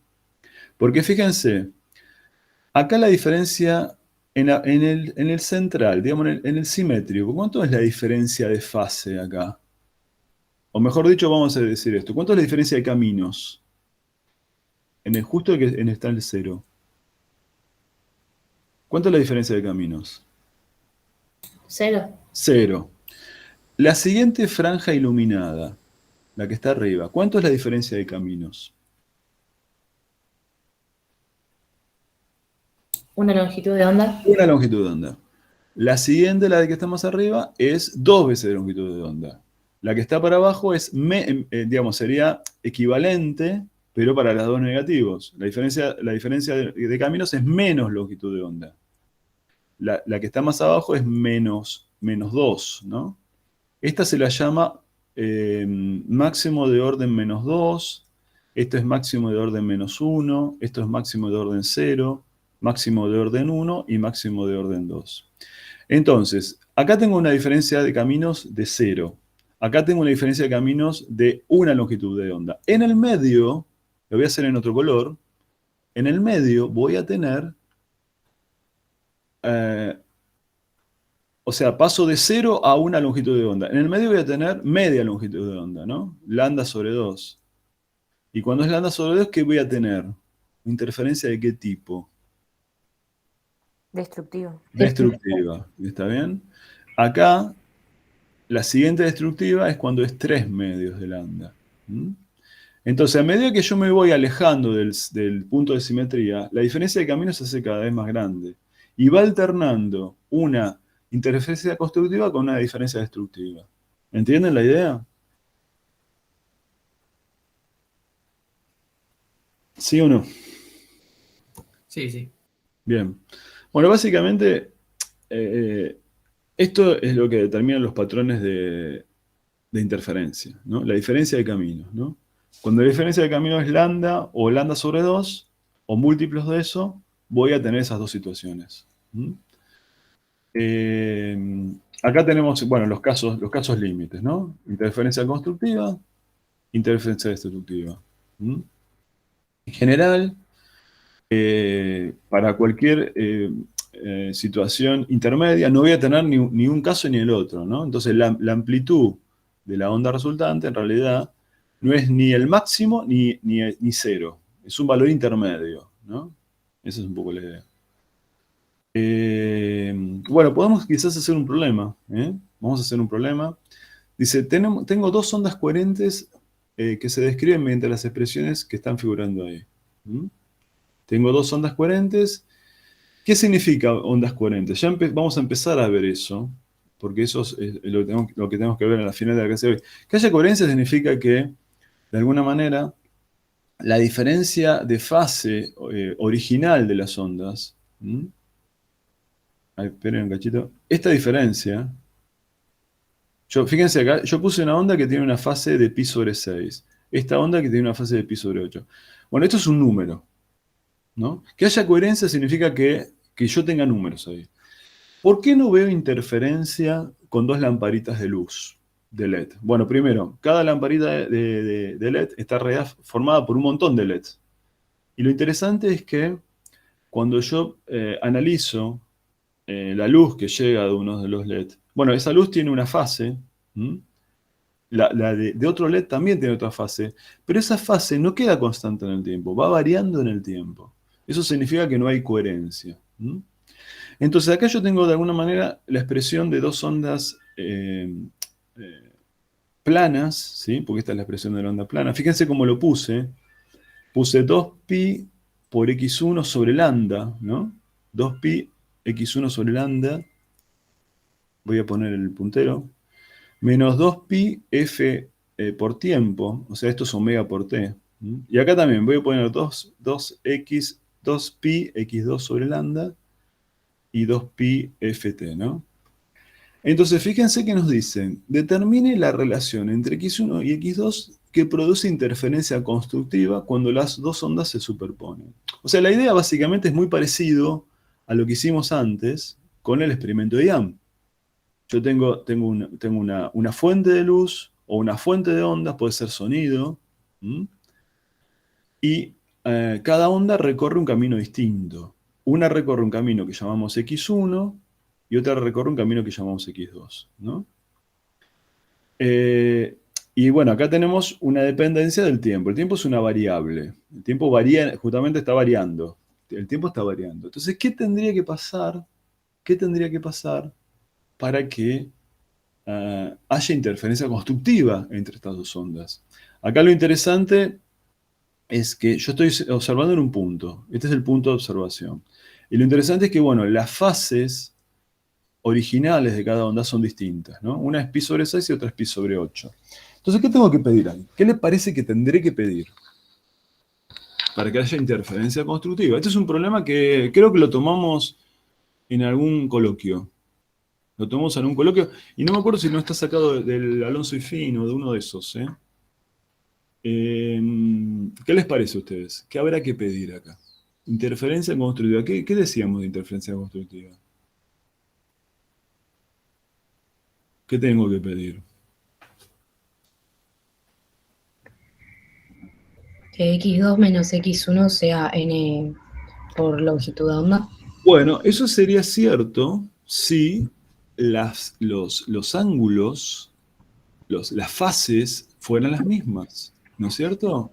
Porque fíjense, acá la diferencia en el central, digamos en el simétrico, ¿cuánto es la diferencia de fase acá? O mejor dicho, vamos a decir esto. ¿Cuánto es la diferencia de caminos? Justo en está el 0. ¿Cuánto es la diferencia de caminos? 0. 0. La siguiente franja iluminada, la que está arriba, ¿cuánto es la diferencia de caminos? Una longitud de onda. Una longitud de onda. La siguiente, la de que está más arriba, es 2 veces de longitud de onda. La que está para abajo es, digamos, sería equivalente, pero para los dos negativos. La diferencia de caminos es menos longitud de onda. La que está más abajo es menos 2, ¿no? Esta se la llama máximo de orden menos 2, esto es máximo de orden menos 1, esto es máximo de orden 0, máximo de orden 1 y máximo de orden 2. Entonces, acá tengo una diferencia de caminos de 0. Acá tengo una diferencia de caminos de una longitud de onda. En el medio, lo voy a hacer en otro color, en el medio voy a tener, o sea, paso de 0 a una longitud de onda. En el medio voy a tener media longitud de onda, ¿no? Lambda sobre 2. Y cuando es lambda sobre 2, ¿qué voy a tener? ¿Interferencia de qué tipo? Destructivo. Destructiva. ¿Está bien? Acá, la siguiente destructiva es cuando es 3 medios de lambda. Entonces, a medida que yo me voy alejando del punto de simetría, la diferencia de caminos se hace cada vez más grande. Y va alternando una interferencia constructiva con una diferencia destructiva. ¿Entienden la idea? ¿Sí o no? Sí, sí. Bien. Bueno, básicamente, esto es lo que determina los patrones de interferencia, ¿no? La diferencia de caminos, ¿no? Cuando la diferencia de caminos es lambda o lambda sobre 2, o múltiplos de eso, voy a tener esas dos situaciones. Acá tenemos, bueno, los casos límites, ¿no? Interferencia constructiva, interferencia destructiva. En general, para cualquier situación intermedia, no voy a tener ni un caso ni el otro, ¿no? Entonces, la amplitud de la onda resultante, en realidad, no es ni el máximo ni 0. Es un valor intermedio, ¿no? Esa es un poco la idea. Bueno, podemos quizás hacer un problema. Vamos a hacer un problema. Dice, tengo dos ondas coherentes que se describen mediante las expresiones que están figurando ahí. Tengo dos ondas coherentes. ¿Qué significa ondas coherentes? Ya vamos a empezar a ver eso, porque eso es lo que tenemos que ver en la final de la clase de hoy. Que haya coherencia significa que, de alguna manera, la diferencia de fase original de las ondas, esperen un cachito, esta diferencia, fíjense acá, yo puse una onda que tiene una fase de pi sobre 6, esta onda que tiene una fase de pi sobre 8. Bueno, esto es un número, ¿no? Que haya coherencia significa que yo tenga números ahí. ¿Por qué no veo interferencia con dos lamparitas de luz de LED? Bueno, primero, cada lamparita de LED está formada por un montón de LEDs. Y lo interesante es que cuando yo analizo la luz que llega de uno de los LED, bueno, esa luz tiene una fase, ¿m? La de otro LED también tiene otra fase, pero esa fase no queda constante en el tiempo, va variando en el tiempo. Eso significa que no hay coherencia. ¿M? Entonces acá yo tengo de alguna manera la expresión de dos ondas planas, ¿sí? Porque esta es la expresión de la onda plana. Fíjense cómo lo puse. Puse 2pi por x1 sobre lambda, ¿no? 2pi x1 sobre lambda. Voy a poner el puntero. Menos 2pi f por tiempo. O sea, esto es omega por t. ¿M? Y acá también voy a poner 2pi x2 sobre lambda y 2pi ft, ¿no? Entonces, fíjense que nos dicen, determine la relación entre x1 y x2 que produce interferencia constructiva cuando las dos ondas se superponen. O sea, la idea básicamente es muy parecido a lo que hicimos antes con el experimento de Young. Yo tengo una fuente de luz o una fuente de ondas, puede ser sonido, ¿m? Y cada onda recorre un camino distinto. Una recorre un camino que llamamos x1 y otra recorre un camino que llamamos x2, ¿no? Y bueno, acá tenemos una dependencia del tiempo. El tiempo es una variable. El tiempo varía, justamente está variando. El tiempo está variando. Entonces, ¿qué tendría que pasar? ¿Qué tendría que pasar para que haya interferencia constructiva entre estas dos ondas? Acá lo interesante es que yo estoy observando en un punto. Este es el punto de observación. Y lo interesante es que, bueno, las fases originales de cada onda son distintas, ¿no? Una es pi sobre 6 y otra es pi sobre 8. Entonces, ¿qué tengo que pedir ahí? ¿Qué le parece que tendré que pedir para que haya interferencia constructiva? Este es un problema que creo que lo tomamos en algún coloquio. Lo tomamos en un coloquio y no me acuerdo si no está sacado del Alonso y Fino, de uno de esos, ¿eh? ¿Qué les parece a ustedes? ¿Qué habrá que pedir acá? Interferencia constructiva. ¿Qué decíamos de interferencia constructiva? ¿Qué tengo que pedir? Que x2 menos x1 sea n por longitud de onda. Bueno, eso sería cierto si los ángulos, las fases fueran las mismas, ¿no es cierto?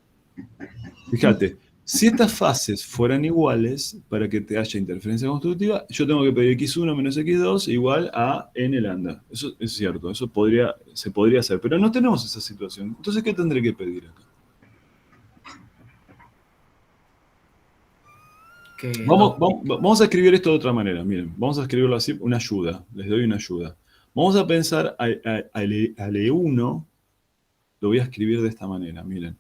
Fíjate, si estas fases fueran iguales, para que te haya interferencia constructiva, yo tengo que pedir x1 menos x2 igual a n lambda. Eso es cierto, eso se podría hacer, pero no tenemos esa situación. Entonces, ¿qué tendré que pedir acá? Vamos a escribir esto de otra manera, miren, vamos a escribirlo así, una ayuda, les doy una ayuda. Vamos a pensar al E1, lo voy a escribir de esta manera, miren.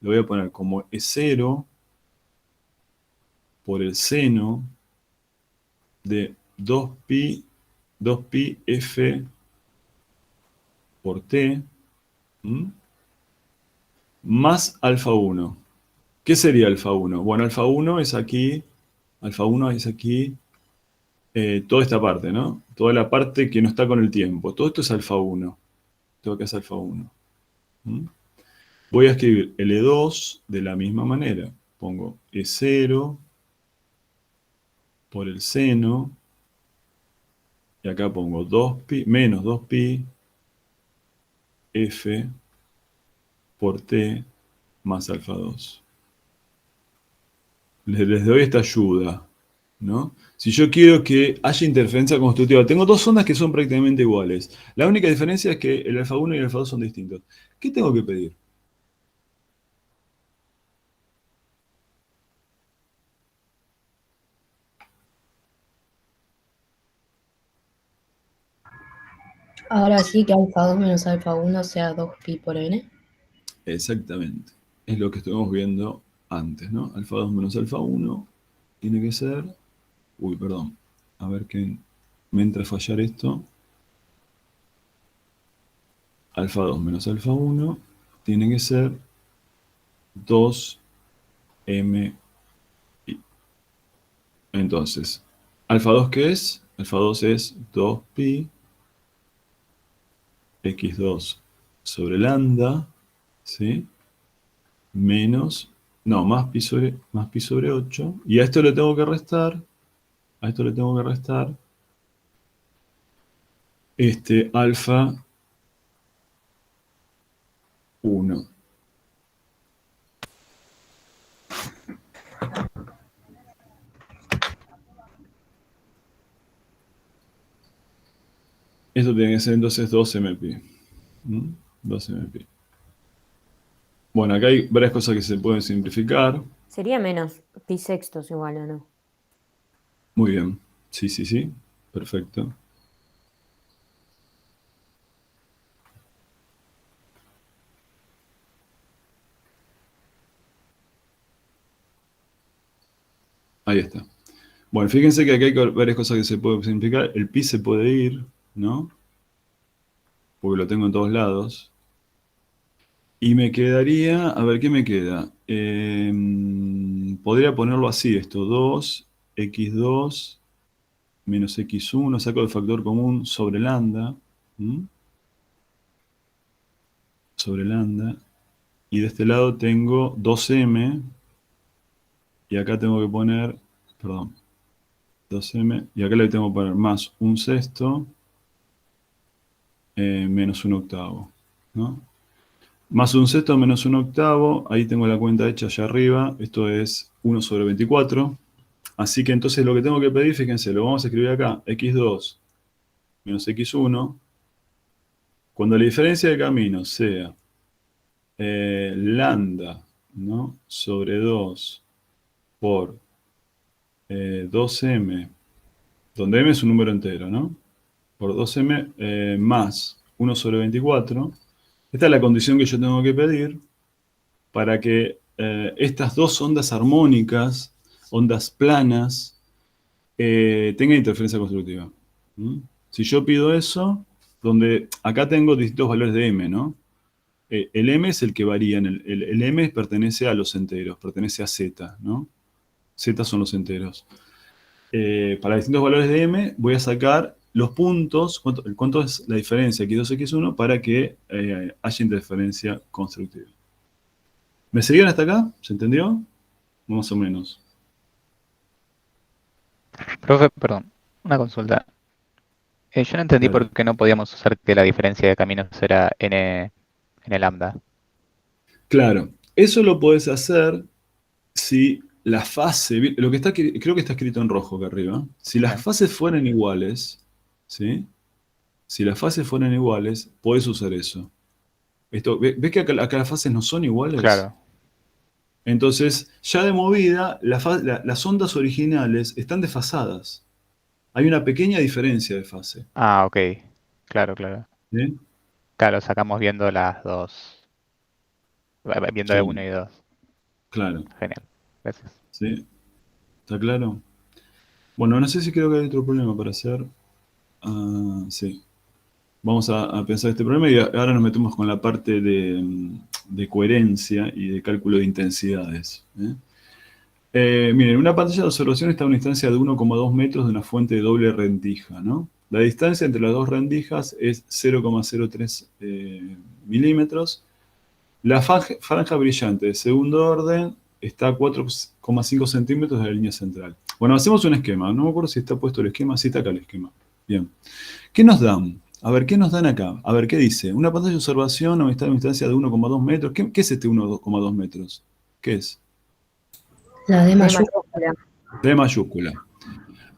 Lo voy a poner como E0 por el seno de 2pi f por t, ¿m? Más alfa 1. ¿Qué sería alfa 1? Bueno, alfa 1 es aquí, toda esta parte, ¿no? Toda la parte que no está con el tiempo. Todo esto es alfa 1. Todo acá es alfa 1. ¿M? Voy a escribir L2 de la misma manera. Pongo E0 por el seno. Y acá pongo 2pi, menos 2pi f por t más alfa 2. Les doy esta ayuda, ¿no? Si yo quiero que haya interferencia constructiva, tengo dos ondas que son prácticamente iguales. La única diferencia es que el alfa 1 y el alfa 2 son distintos. ¿Qué tengo que pedir? Ahora sí que alfa 2 menos alfa 1 sea 2pi por n. Exactamente. Es lo que estuvimos viendo antes, ¿no? Alfa 2 menos alfa 1 tiene que ser... Uy, perdón. A ver que me entra a fallar esto. Alfa 2 menos alfa 1 tiene que ser 2mi. Entonces, alfa 2, ¿qué es? Alfa 2 es 2pi x2 sobre lambda, ¿sí? Menos, no, más pi sobre 8. Y a esto le tengo que restar, alfa 1. Esto tiene que ser entonces 2mpi. 2mpi. Bueno, acá hay varias cosas que se pueden simplificar. Sería menos pi sextos igual, ¿o no? Muy bien. Sí, sí, sí. Perfecto. Ahí está. Bueno, fíjense que aquí hay varias cosas que se pueden simplificar. El pi se puede ir, ¿no? Porque lo tengo en todos lados. Y me quedaría, a ver, ¿qué me queda? Podría ponerlo así, esto, 2x2 menos x1, saco el factor común sobre lambda, ¿m? Sobre lambda, y de este lado tengo 2m, y acá tengo que poner, perdón, 2m, y acá le tengo que poner más un sexto, menos un octavo, ¿no? Más un sexto menos un octavo, ahí tengo la cuenta hecha allá arriba, esto es 1 sobre 24. Así que entonces lo que tengo que pedir, fíjense, lo vamos a escribir acá, x2 menos x1, cuando la diferencia de camino sea lambda, ¿no? Sobre 2 por 2m, donde m es un número entero, ¿no? Por 2m más 1 sobre 24. Esta es la condición que yo tengo que pedir para que estas dos ondas armónicas, ondas planas, tengan interferencia constructiva. ¿Mm? Si yo pido eso, donde acá tengo distintos valores de m, ¿no? El m es el que varía, el m pertenece a los enteros, pertenece a z, ¿no? Z son los enteros. Para distintos valores de m voy a sacar los puntos, cuánto es la diferencia x2, x1, para que haya interferencia constructiva. ¿Me seguían hasta acá? ¿Se entendió? Más o menos. Profe, perdón, una consulta. Yo no entendí Dale. por qué no podíamos usar que la diferencia de caminos era n lambda. Claro, eso lo podés hacer si la fase, lo que está, creo que está escrito en rojo acá arriba, si las Bien. fases fueran iguales, ¿sí? Si las fases fueran iguales, podés usar eso. ¿Ves que acá las fases no son iguales? Claro. Entonces, ya de movida, las ondas originales están desfasadas. Hay una pequeña diferencia de fase. Ah, ok. Claro, claro. ¿Sí? Claro, sacamos viendo las dos. Viendo de Claro, 1 y 2. claro. Genial. Gracias. ¿Sí? ¿Está claro? Bueno, no sé si creo que hay otro problema para hacer. Ah, sí. Vamos a pensar este problema y ahora nos metemos con la parte de coherencia y de cálculo de intensidades. Miren, una pantalla de observación está a una distancia de 1,2 metros de una fuente de doble rendija, ¿no? La distancia entre las dos rendijas es 0,03 milímetros. La franja brillante de segundo orden está a 4,5 centímetros de la línea central. Bueno, hacemos un esquema. No me acuerdo si está puesto el esquema. Sí, está acá el esquema. Bien. ¿Qué nos dan? A ver, ¿qué nos dan acá? A ver, ¿qué dice? Una pantalla de observación a una distancia de 1,2 metros. ¿Qué es este 1,2 metros? ¿Qué es? La D D mayúscula. mayúscula. D mayúscula.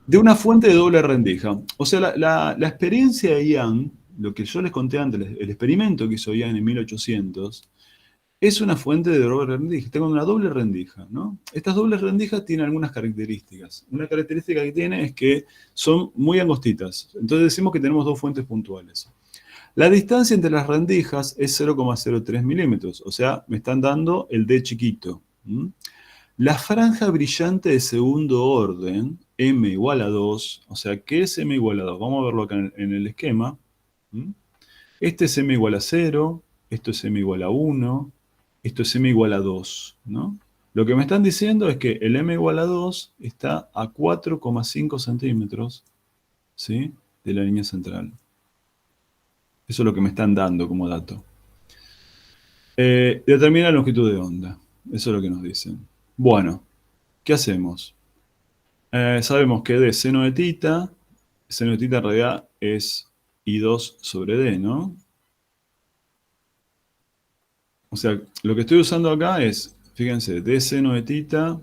De una fuente de doble rendija. O sea, la experiencia de Young, lo que yo les conté antes, el experimento que hizo Young en 1800, es una fuente de doble rendija. Tengo una doble rendija, ¿no? Estas dobles rendijas tienen algunas características. Una característica que tiene es que son muy angostitas. Entonces decimos que tenemos dos fuentes puntuales. La distancia entre las rendijas es 0,03 milímetros. O sea, me están dando el D chiquito. La franja brillante de segundo orden, m igual a 2, o sea, ¿qué es m igual a 2? Vamos a verlo acá en el esquema. Este es m igual a 0, esto es m igual a 1, esto es m igual a 2, ¿no? Lo que me están diciendo es que el m igual a 2 está a 4,5 centímetros ¿sí? De la línea central. Eso es lo que me están dando como dato. Determina la longitud de onda. Eso es lo que nos dicen. Bueno, ¿qué hacemos? Sabemos que de seno de tita en realidad es I2 sobre D, ¿no? O sea, lo que estoy usando acá es, fíjense, D seno de tita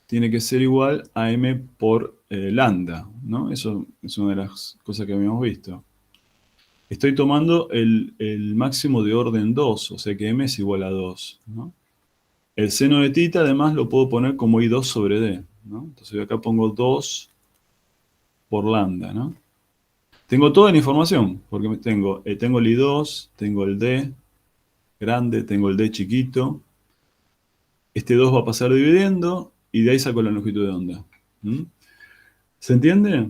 tiene que ser igual a M por lambda, ¿no? Eso es una de las cosas que habíamos visto. Estoy tomando el máximo de orden 2, o sea que M es igual a 2, ¿no? El seno de tita además lo puedo poner como I2 sobre D, ¿no? Entonces yo acá pongo 2 por lambda, ¿no? Tengo toda la información, porque tengo el I2, tengo el D grande, tengo el D chiquito. Este 2 va a pasar dividiendo y de ahí saco la longitud de onda. ¿Mm? ¿Se entiende?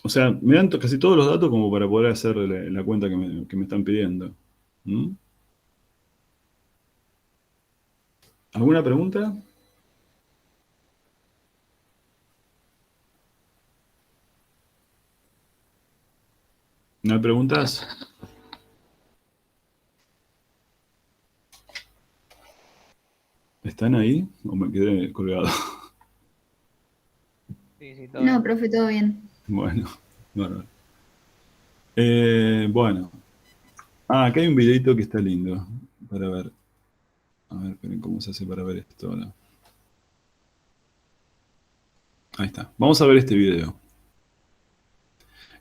O sea, me dan casi todos los datos como para poder hacer la cuenta que me están pidiendo. ¿Mm? ¿Alguna pregunta? ¿No hay preguntas? ¿Están ahí o me quedé colgado? Sí, sí, todo No, bien. profe, todo bien. Bueno, bárbaro. Bueno. Acá hay un videito que está lindo para ver. A ver, esperen, ¿cómo se hace para ver esto ahora? Ahí está. Vamos a ver este video.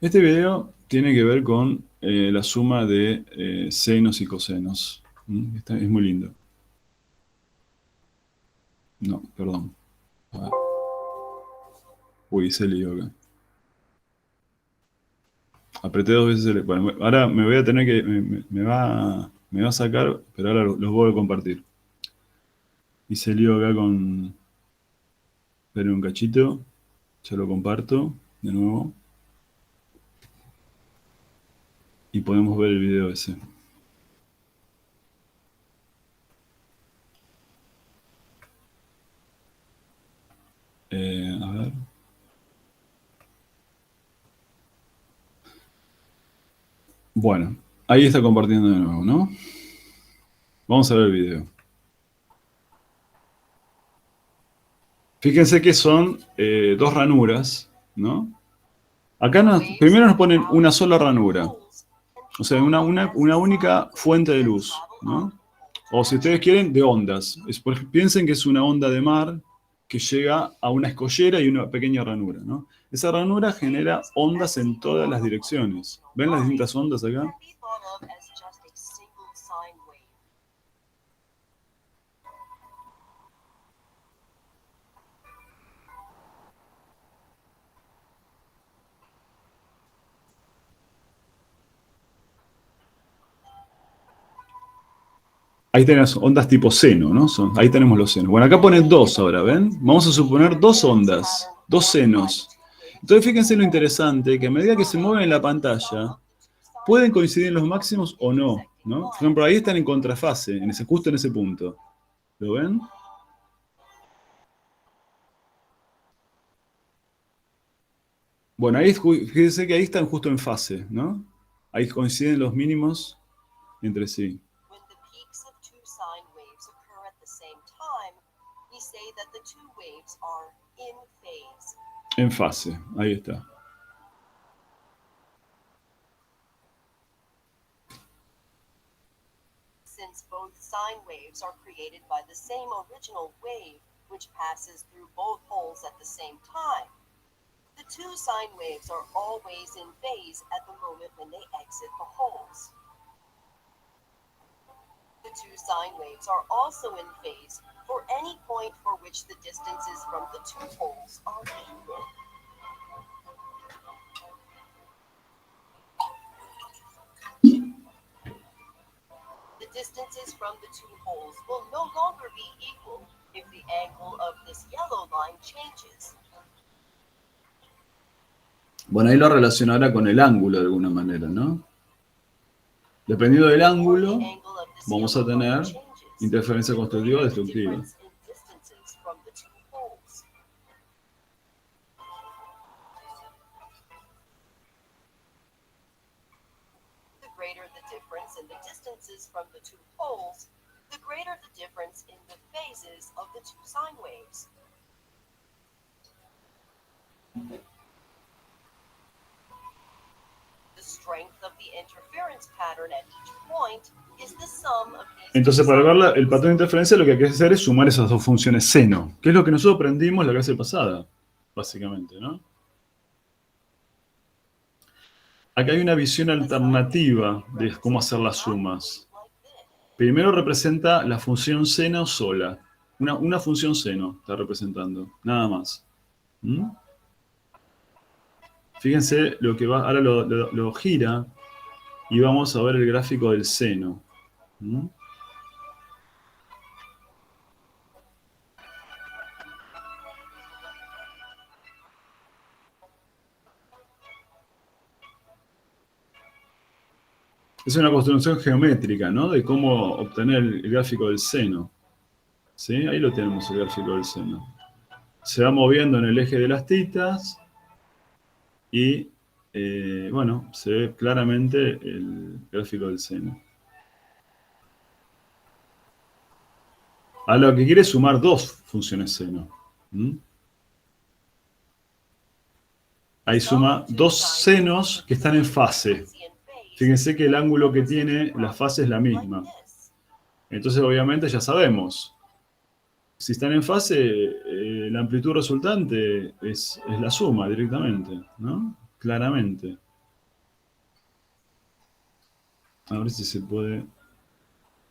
Este video tiene que ver con la suma de senos y cosenos. Es muy lindo. No, perdón. A ver. Uy, se lío acá. Apreté 2 veces el... Bueno, ahora me voy a tener que... Me va a sacar, pero ahora los voy a compartir. Y se lío acá con... Esperen un cachito. Ya lo comparto de nuevo. Y podemos ver el video ese. A ver. Bueno, ahí está compartiendo de nuevo, ¿no? Vamos a ver el video. Fíjense que son 2 ranuras, ¿no? Acá primero nos ponen una sola ranura. O sea, una única fuente de luz, ¿no? O si ustedes quieren, de ondas. Piensen que es una onda de mar que llega a una escollera y una pequeña ranura, ¿no? Esa ranura genera ondas en todas las direcciones. ¿Ven las distintas ondas acá? Ahí tenemos ondas tipo seno, ¿no? Ahí tenemos los senos. Bueno, acá ponen 2 ahora, ¿ven? Vamos a suponer 2 ondas, 2 senos. Entonces fíjense lo interesante, que a medida que se mueven en la pantalla, pueden coincidir en los máximos o no, ¿no? Por ejemplo, ahí están en contrafase, justo en ese punto. ¿Lo ven? Bueno, ahí fíjense que ahí están justo en fase, ¿no? Ahí coinciden los mínimos entre sí. En fase, ahí está. Since both sine waves are created by the same original wave, which passes through both holes at the same time, the 2 sine waves are always in phase at the moment when they exit the holes. The 2 sine waves are also in phase for any point for which the distances from the 2 holes are equal. The distances from the 2 holes will no longer be equal if the angle of this yellow line changes. Bueno, ahí lo relacionará con el ángulo de alguna manera, ¿no? Dependiendo del ángulo, vamos a tener interferencia constructiva o destructiva. difference in the distances from the two poles, the greater the difference in the phases of the two sine waves. The strength of the interference pattern at each point is the sum of these. Entonces, para ver el patrón de interferencia, lo que hay que hacer es sumar esas dos funciones seno, que es lo que nosotros aprendimos la clase pasada, básicamente, ¿no? Acá hay una visión alternativa de cómo hacer las sumas. Primero representa la función seno sola. Una función seno está representando, nada más. ¿Mm? Fíjense lo que va, ahora lo gira y vamos a ver el gráfico del seno. ¿Mm? Es una construcción geométrica, ¿no? De cómo obtener el gráfico del seno. ¿Sí? Ahí lo tenemos, el gráfico del seno. Se va moviendo en el eje de las titas y, bueno, se ve claramente el gráfico del seno. Ahora lo que quiere es sumar dos funciones seno. ¿Mm? Ahí suma dos senos que están en fase. Fíjense que el ángulo que tiene la fase es la misma. Entonces, obviamente, ya sabemos. Si están en fase, la amplitud resultante es la suma directamente, ¿no? Claramente. A ver si se puede.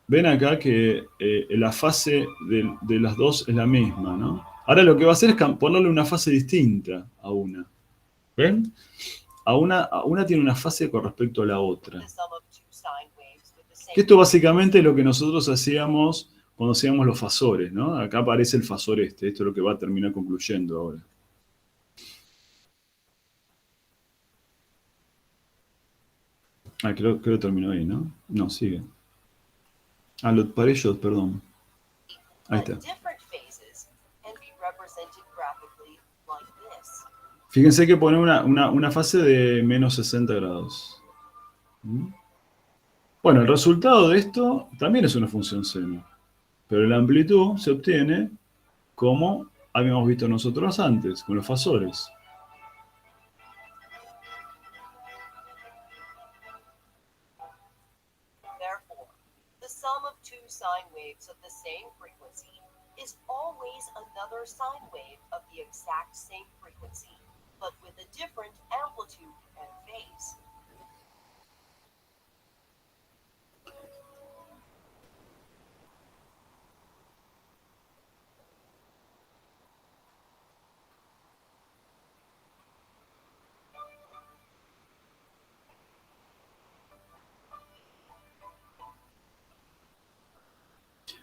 Ven acá que la fase de las dos es la misma, ¿no? Ahora lo que va a hacer es ponerle una fase distinta a una. ¿Ven? A una tiene una fase con respecto a la otra. Esto básicamente es lo que nosotros hacíamos cuando hacíamos los fasores, ¿no? Acá aparece el fasor este. Esto es lo que va a terminar concluyendo ahora. Ah, creo que terminó ahí, ¿no? No, sigue. Ah, los parellos, perdón. Ahí está. Fíjense que pone una fase de menos 60 grados. ¿Mm? Bueno, el resultado de esto también es una función seno. Pero la amplitud se obtiene como habíamos visto nosotros antes, con los fasores. Therefore, the sum of two sine waves of the same frequency is always another sine wave of the exact same frequency, but with a different amplitude and phase.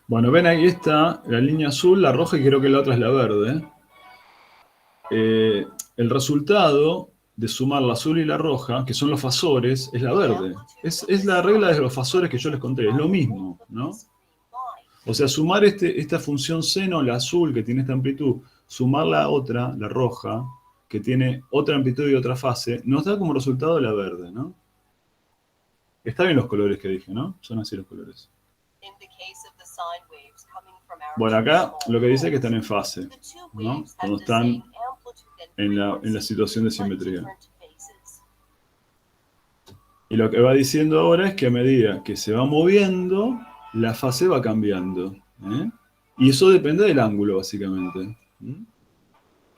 Bueno, ven ahí está la línea azul, la roja y creo que la otra es la verde. El resultado de sumar la azul y la roja, que son los fasores, es la verde. Es la regla de los fasores que yo les conté, es lo mismo, ¿no? O sea, sumar esta función seno, la azul, que tiene esta amplitud, sumar la otra, la roja, que tiene otra amplitud y otra fase, nos da como resultado la verde, ¿no? Está bien los colores que dije, ¿no? Son así los colores. Bueno, acá lo que dice es que están en fase, ¿no? Cuando están en la situación de simetría. Y lo que va diciendo ahora es que a medida que se va moviendo, la fase va cambiando. Y eso depende del ángulo, básicamente.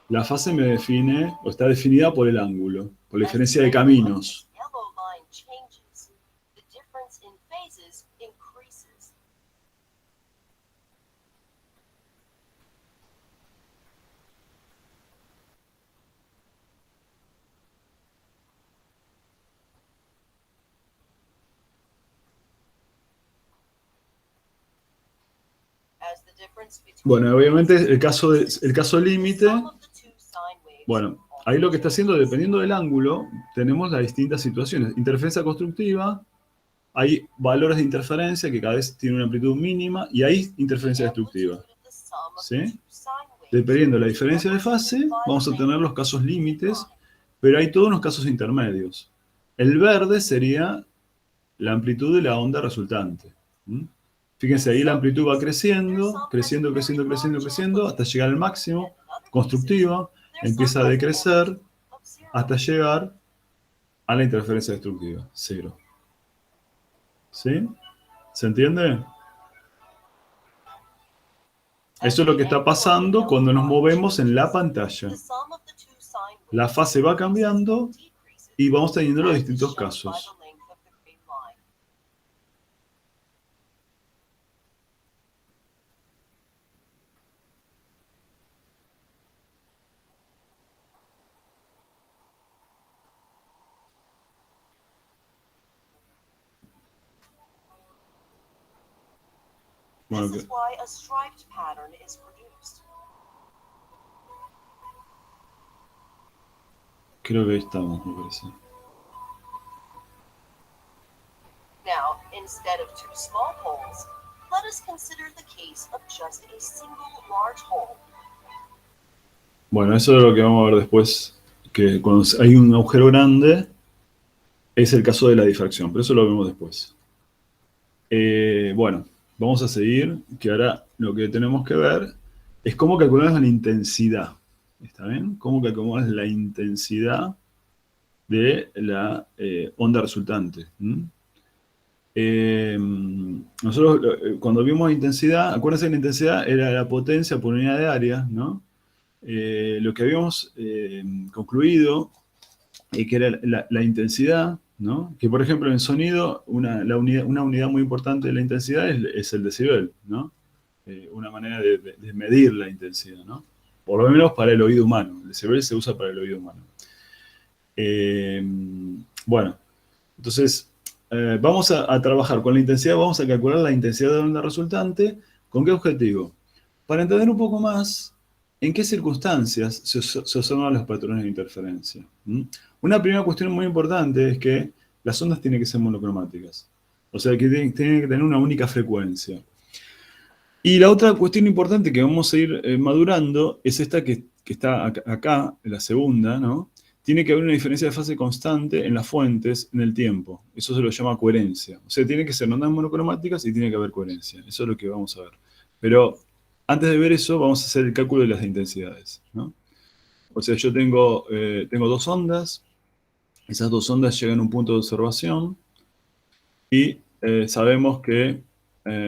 La fase me define, o está definida por el ángulo, por la diferencia de caminos. Bueno, obviamente el caso límite, bueno, ahí lo que está haciendo, dependiendo del ángulo, tenemos las distintas situaciones. Interferencia constructiva, hay valores de interferencia que cada vez tienen una amplitud mínima, y hay interferencia destructiva. ¿Sí? Dependiendo de la diferencia de fase, vamos a tener los casos límites, pero hay todos unos casos intermedios. El verde sería la amplitud de la onda resultante. ¿Mm? Fíjense, ahí la amplitud va creciendo, creciendo, creciendo, creciendo, creciendo, hasta llegar al máximo, constructiva, empieza a decrecer, hasta llegar a la interferencia destructiva, 0. ¿Sí? ¿Se entiende? Eso es lo que está pasando cuando nos movemos en la pantalla. La fase va cambiando y vamos teniendo los distintos casos. Bueno, This is why a striped pattern is produced. creo que ahí estamos, me parece. Now, instead of two small holes, let us consider the case of just a single large hole. Bueno, eso es lo que vamos a ver después, que cuando hay un agujero grande, es el caso de la difracción, pero eso lo vemos después. Bueno, vamos a seguir, que ahora lo que tenemos que ver es cómo calculamos la intensidad. ¿Está bien? Cómo calculamos la intensidad de la onda resultante. Nosotros, cuando vimos intensidad, acuérdense que la intensidad era la potencia por unidad de área, ¿no? Lo que habíamos concluido que era la intensidad, ¿no? Que por ejemplo en sonido una unidad muy importante de la intensidad es el decibel, ¿no? Una manera de medir la intensidad, ¿no? Por lo menos para el oído humano. El decibel se usa para el oído humano. Bueno, entonces vamos a trabajar con la intensidad, vamos a calcular la intensidad de la onda resultante. ¿Con qué objetivo? Para entender un poco más en qué circunstancias se observan los patrones de interferencia. Una primera cuestión muy importante es que las ondas tienen que ser monocromáticas. O sea, que tienen que tener una única frecuencia. Y la otra cuestión importante que vamos a ir madurando es esta que está acá, la segunda, ¿no? Tiene que haber una diferencia de fase constante en las fuentes en el tiempo. Eso se lo llama coherencia. O sea, tiene que ser ondas monocromáticas y tiene que haber coherencia. Eso es lo que vamos a ver. Pero antes de ver eso, vamos a hacer el cálculo de las intensidades, ¿no? O sea, yo tengo dos ondas. Esas dos ondas llegan a un punto de observación. Y sabemos que,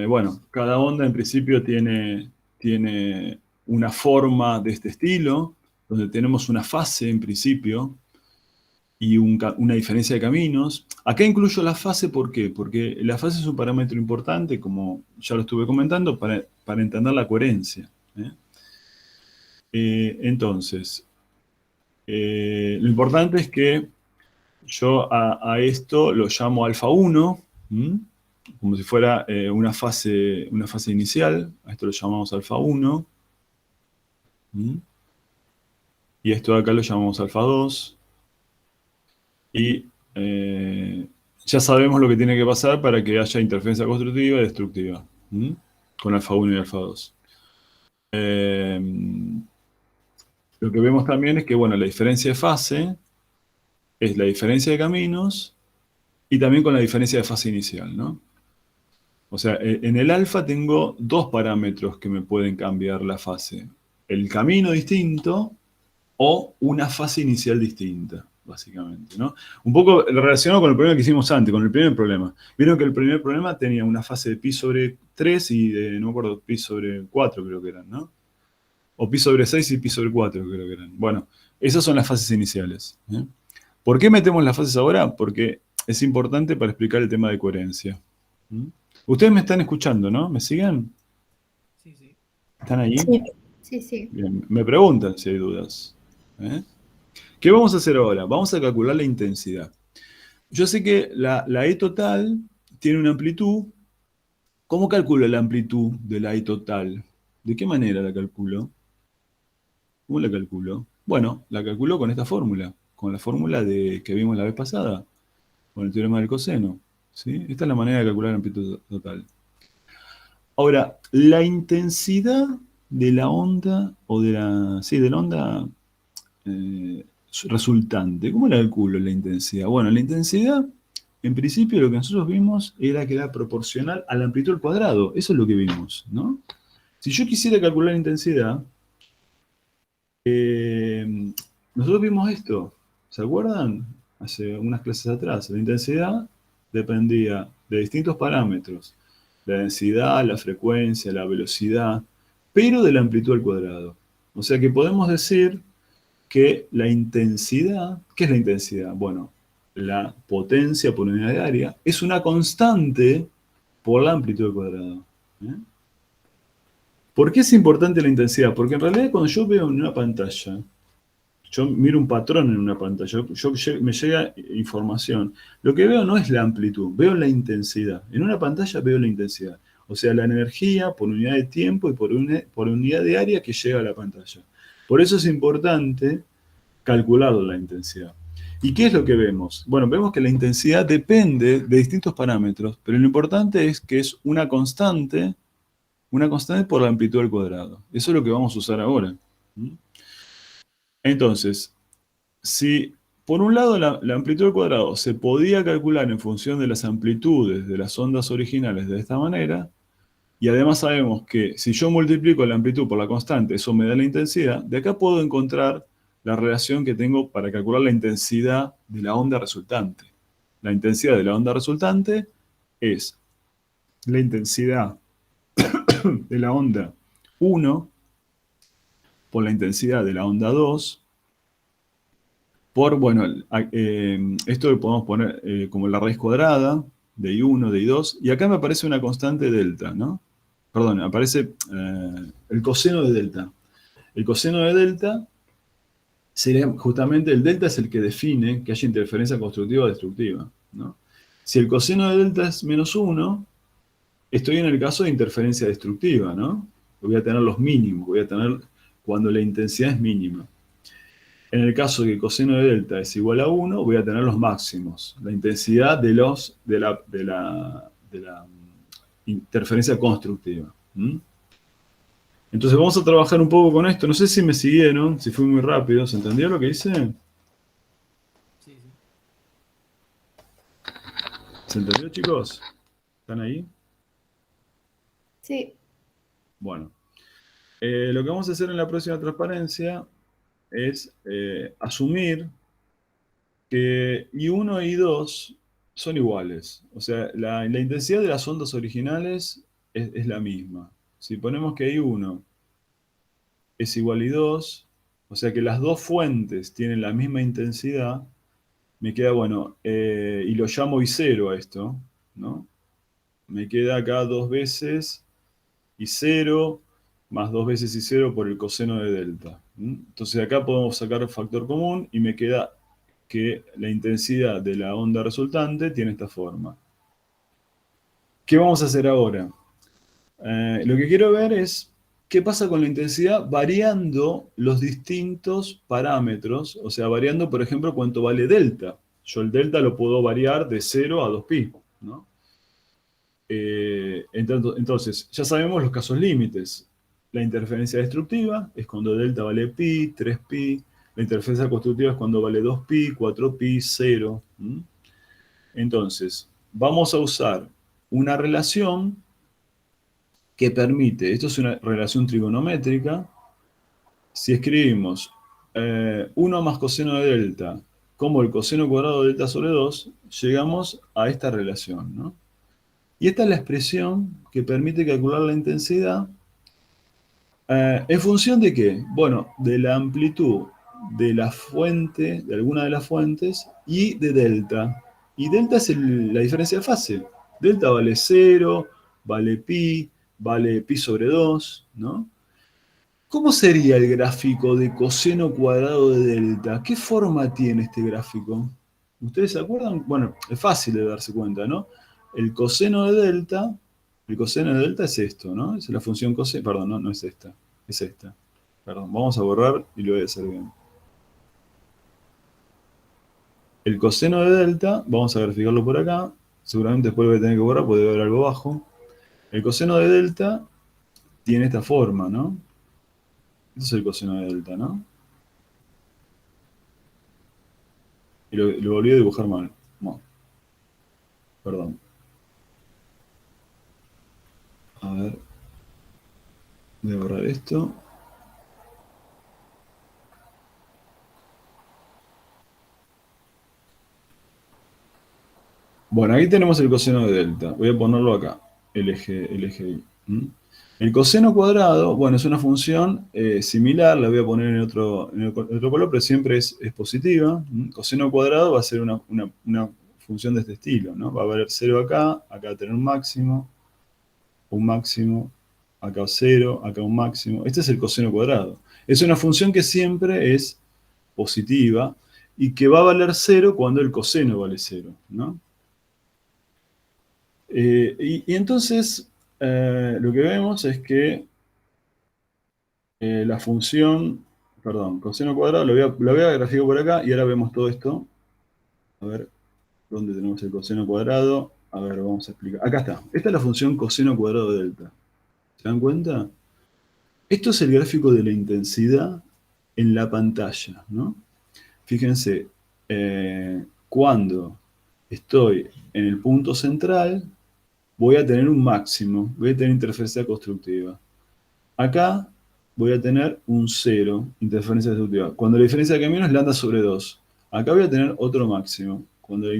bueno, cada onda en principio tiene una forma de este estilo, donde tenemos una fase en principio y una diferencia de caminos. Acá incluyo la fase, ¿por qué? Porque la fase es un parámetro importante, como ya lo estuve comentando, para entender la coherencia. Entonces, lo importante es que yo a esto lo llamo alfa 1, como si fuera una fase inicial. A esto lo llamamos alfa 1. Y esto de acá lo llamamos alfa 2. Y ya sabemos lo que tiene que pasar para que haya interferencia constructiva y destructiva, con alfa 1 y alfa 2. Lo que vemos también es que, bueno, la diferencia de fase es la diferencia de caminos y también con la diferencia de fase inicial, ¿no? O sea, en el alfa tengo dos parámetros que me pueden cambiar la fase. El camino distinto o una fase inicial distinta, básicamente, ¿no? Un poco relacionado con el problema que hicimos antes, con el primer problema. Vieron que el primer problema tenía una fase de pi sobre 3 y de, no me acuerdo, pi sobre 4 creo que eran, ¿no? O pi sobre 6 y pi sobre 4 creo que eran. Bueno, esas son las fases iniciales. ¿Por qué metemos las fases ahora? Porque es importante para explicar el tema de coherencia. Ustedes me están escuchando, ¿no? ¿Me siguen? Sí, sí. ¿Están ahí? Sí. Sí, sí. Bien, me preguntan si hay dudas. ¿Qué vamos a hacer ahora? Vamos a calcular la intensidad. Yo sé que la E total tiene una amplitud. ¿Cómo calculo la amplitud de la E total? ¿De qué manera la calculo? ¿Cómo la calculo? Bueno, la calculo con esta fórmula, con la fórmula que vimos la vez pasada, con el teorema del coseno, ¿sí? Esta es la manera de calcular la amplitud total. Ahora, la intensidad de la onda, o de la onda resultante, ¿cómo la calculo la intensidad? Bueno, la intensidad en principio lo que nosotros vimos era que era proporcional a la amplitud al cuadrado. Eso es lo que vimos, ¿no? Si yo quisiera calcular la intensidad, nosotros vimos esto, ¿se acuerdan? Hace unas clases atrás. La intensidad dependía de distintos parámetros. La densidad, la frecuencia, la velocidad, pero de la amplitud al cuadrado. O sea que podemos decir que la intensidad, ¿qué es la intensidad? Bueno, la potencia por unidad de área es una constante por la amplitud al cuadrado. ¿Eh? ¿Por qué es importante la intensidad? Porque en realidad cuando yo veo en una pantalla, yo miro un patrón en una pantalla, me llega información, lo que veo no es la amplitud, veo la intensidad. En una pantalla veo la intensidad. O sea, la energía por unidad de tiempo y por unidad de área que llega a la pantalla. Por eso es importante calcular la intensidad. ¿Y qué es lo que vemos? Bueno, vemos que la intensidad depende de distintos parámetros, pero lo importante es que es una constante por la amplitud al cuadrado. Eso es lo que vamos a usar ahora. Entonces, si por un lado la amplitud al cuadrado se podía calcular en función de las amplitudes de las ondas originales de esta manera, y además sabemos que si yo multiplico la amplitud por la constante, eso me da la intensidad, de acá puedo encontrar la relación que tengo para calcular la intensidad de la onda resultante. La intensidad de la onda resultante es la intensidad de la onda 1 por la intensidad de la onda 2 por, bueno, esto lo podemos poner como la raíz cuadrada de I1, de I2, y acá me aparece una constante delta, ¿no? Perdón, aparece el coseno de delta. El coseno de delta sería justamente, el delta es el que define que haya interferencia constructiva o destructiva, ¿no? Si el coseno de delta es -1, estoy en el caso de interferencia destructiva, ¿no? Voy a tener los mínimos, voy a tener cuando la intensidad es mínima. En el caso de que el coseno de delta es igual a 1, voy a tener los máximos, la intensidad de la interferencia constructiva. Entonces vamos a trabajar un poco con esto. No sé si me siguieron, si fui muy rápido. ¿Se entendió lo que hice? Sí, sí. ¿Se entendió, chicos? ¿Están ahí? Sí. Bueno. Lo que vamos a hacer en la próxima transparencia es asumir que I1 e I2 son iguales. O sea, la intensidad de las ondas originales es la misma. Si ponemos que I1 es igual a I2, o sea que las dos fuentes tienen la misma intensidad, me queda, bueno, y lo llamo I0 a esto, ¿no? Me queda acá 2 veces I0 más 2 veces I0 por el coseno de delta. Entonces acá podemos sacar el factor común y me queda que la intensidad de la onda resultante tiene esta forma. ¿Qué vamos a hacer ahora? Lo que quiero ver es qué pasa con la intensidad variando los distintos parámetros, o sea, variando, por ejemplo, cuánto vale delta. Yo el delta lo puedo variar de 0 a 2pi, ¿no? Entonces, ya sabemos los casos límites. La interferencia destructiva es cuando delta vale pi, 3pi. La interferencia constructiva es cuando vale 2pi, 4pi, 0. Entonces, vamos a usar una relación que permite, esto es una relación trigonométrica, si escribimos 1 más coseno de delta como el coseno cuadrado de delta sobre 2, llegamos a esta relación, ¿no? Y esta es la expresión que permite calcular la intensidad ¿en función de qué? Bueno, de la amplitud de la fuente, de alguna de las fuentes, y de delta. Y delta es la diferencia de fase. Delta vale 0, vale pi sobre 2, ¿no? ¿Cómo sería el gráfico de coseno cuadrado de delta? ¿Qué forma tiene este gráfico? ¿Ustedes se acuerdan? Bueno, es fácil de darse cuenta, ¿no? El coseno de delta es esto, ¿no? Es la función coseno, perdón, no es esta, es esta. Perdón, vamos a borrar y lo voy a hacer bien. El coseno de delta, vamos a graficarlo por acá, seguramente después lo voy a tener que borrar porque debe haber algo bajo. El coseno de delta tiene esta forma, ¿no? Este es el coseno de delta, ¿no? Y lo volví a dibujar mal. Bueno. Perdón. A ver. Voy a borrar esto. Bueno, aquí tenemos el coseno de delta. Voy a ponerlo acá, el eje Y. ¿Mm? El coseno cuadrado, bueno, es una función similar, la voy a poner en otro color, pero siempre es positiva. ¿Mm? Coseno cuadrado va a ser una función de este estilo, ¿no? Va a valer 0 acá, acá va a tener un máximo, acá 0, acá un máximo. Este es el coseno cuadrado. Es una función que siempre es positiva y que va a valer 0 cuando el coseno vale 0, ¿no? Y entonces lo que vemos es que la función, perdón, coseno cuadrado, lo voy a graficar por acá y ahora vemos todo esto. A ver, ¿dónde tenemos el coseno cuadrado? A ver, vamos a explicar. Acá está. Esta es la función coseno cuadrado de delta. ¿Se dan cuenta? Esto es el gráfico de la intensidad en la pantalla, ¿no? Fíjense, cuando estoy en el punto central, voy a tener un máximo, voy a tener interferencia constructiva. Acá voy a tener un 0, interferencia destructiva. Cuando la diferencia de caminos es lambda sobre 2. Acá voy a tener otro máximo. Cuando la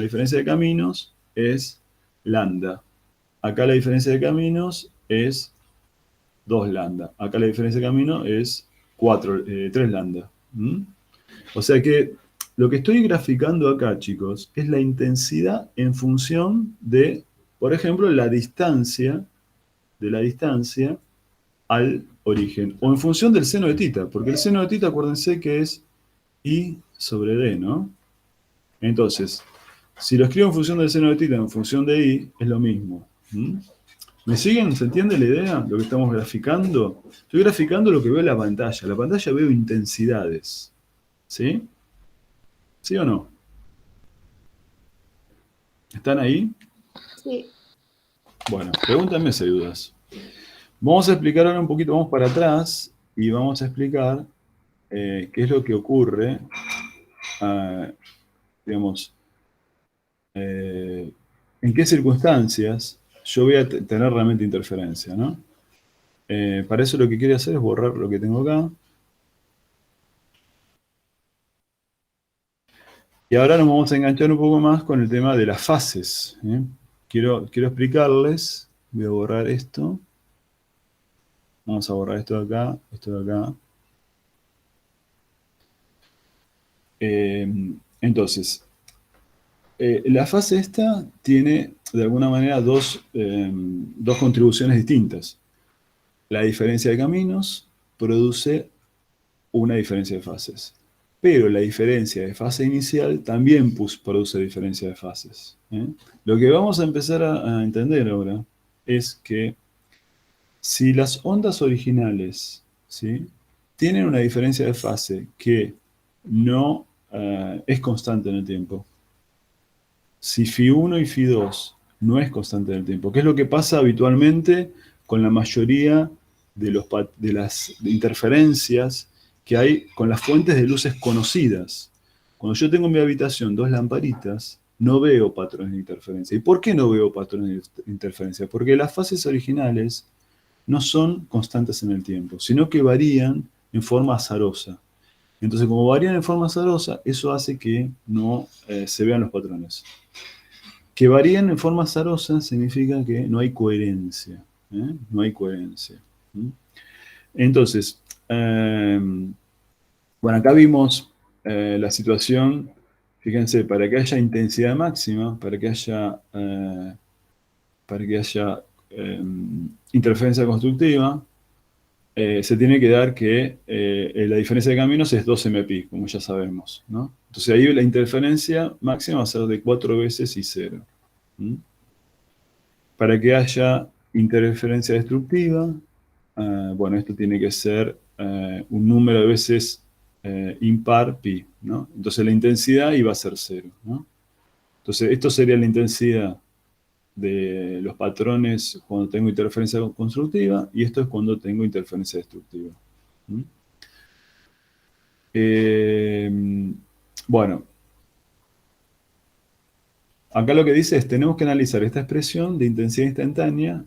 diferencia de caminos es lambda. Acá la diferencia de caminos es 2 lambda. Acá la diferencia de camino es 3 lambda. ¿Mm? O sea que lo que estoy graficando acá, chicos, es la intensidad en función de, por ejemplo, la distancia al origen, o en función del seno de tita, porque el seno de tita, acuérdense que es I sobre D, ¿no? Entonces, si lo escribo en función del seno de tita, en función de I, es lo mismo. ¿Mm? ¿Me siguen? ¿Se entiende la idea? Lo que estamos graficando. Estoy graficando lo que veo en la pantalla. La pantalla veo intensidades. ¿Sí? ¿Sí o no? ¿Están ahí? Sí. Bueno, pregúntame si hay dudas. Vamos a explicar ahora un poquito, vamos para atrás y vamos a explicar qué es lo que ocurre, digamos, en qué circunstancias yo voy a tener realmente interferencia, ¿no? Para eso lo que quiero hacer es borrar lo que tengo acá. Y ahora nos vamos a enganchar un poco más con el tema de las fases. Quiero explicarles, voy a borrar esto. Vamos a borrar esto de acá, esto de acá. Entonces, la fase esta tiene de alguna manera dos contribuciones distintas. La diferencia de caminos produce una diferencia de fases. Pero la diferencia de fase inicial también produce diferencia de fases. Lo que vamos a empezar a entender ahora es que si las ondas originales, ¿sí?, tienen una diferencia de fase que no es constante en el tiempo, si Φ1 y Φ2 no es constante en el tiempo, ¿qué es lo que pasa habitualmente con la mayoría de las interferencias que hay con las fuentes de luces conocidas? Cuando yo tengo en mi habitación 2 lamparitas, no veo patrones de interferencia. ¿Y por qué no veo patrones de interferencia? Porque las fases originales no son constantes en el tiempo, sino que varían en forma azarosa. Entonces, como varían en forma azarosa, eso hace que no se vean los patrones. Que varíen en forma azarosa significa que no hay coherencia. No hay coherencia. Entonces, bueno, acá vimos la situación, fíjense, para que haya intensidad máxima, para que haya interferencia constructiva, se tiene que dar que la diferencia de caminos es 2 mpi, como ya sabemos, ¿no? Entonces ahí la interferencia máxima va a ser de 4 veces y 0. Para que haya interferencia destructiva, bueno, esto tiene que ser un número de veces impar pi, ¿no? Entonces la intensidad iba a ser 0, ¿no? Entonces esto sería la intensidad de los patrones cuando tengo interferencia constructiva, y esto es cuando tengo interferencia destructiva. Bueno, acá lo que dice es, tenemos que analizar esta expresión de intensidad instantánea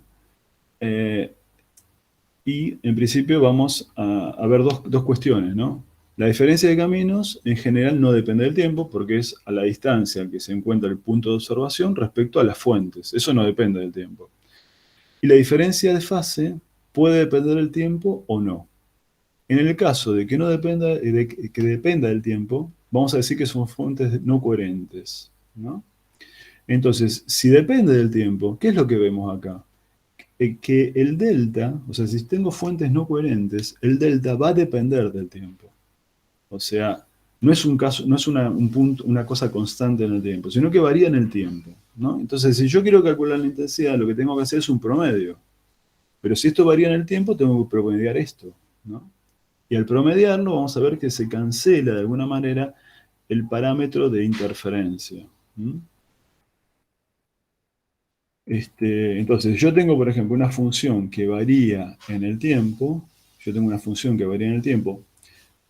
y en principio vamos a ver dos cuestiones, ¿no? La diferencia de caminos en general no depende del tiempo porque es a la distancia que se encuentra el punto de observación respecto a las fuentes. Eso no depende del tiempo. Y la diferencia de fase puede depender del tiempo o no. En el caso de que no dependa, que dependa del tiempo, vamos a decir que son fuentes no coherentes, ¿no? Entonces, si depende del tiempo, ¿qué es lo que vemos acá? Que el delta, o sea, si tengo fuentes no coherentes, el delta va a depender del tiempo. O sea, no es un caso, no es un punto, una cosa constante en el tiempo, sino que varía en el tiempo, ¿no? Entonces, si yo quiero calcular la intensidad, lo que tengo que hacer es un promedio. Pero si esto varía en el tiempo, tengo que promediar esto, ¿no? Y al promediarlo, vamos a ver que se cancela de alguna manera el parámetro de interferencia. Entonces, yo tengo, por ejemplo, una función que varía en el tiempo. Yo tengo una función que varía en el tiempo.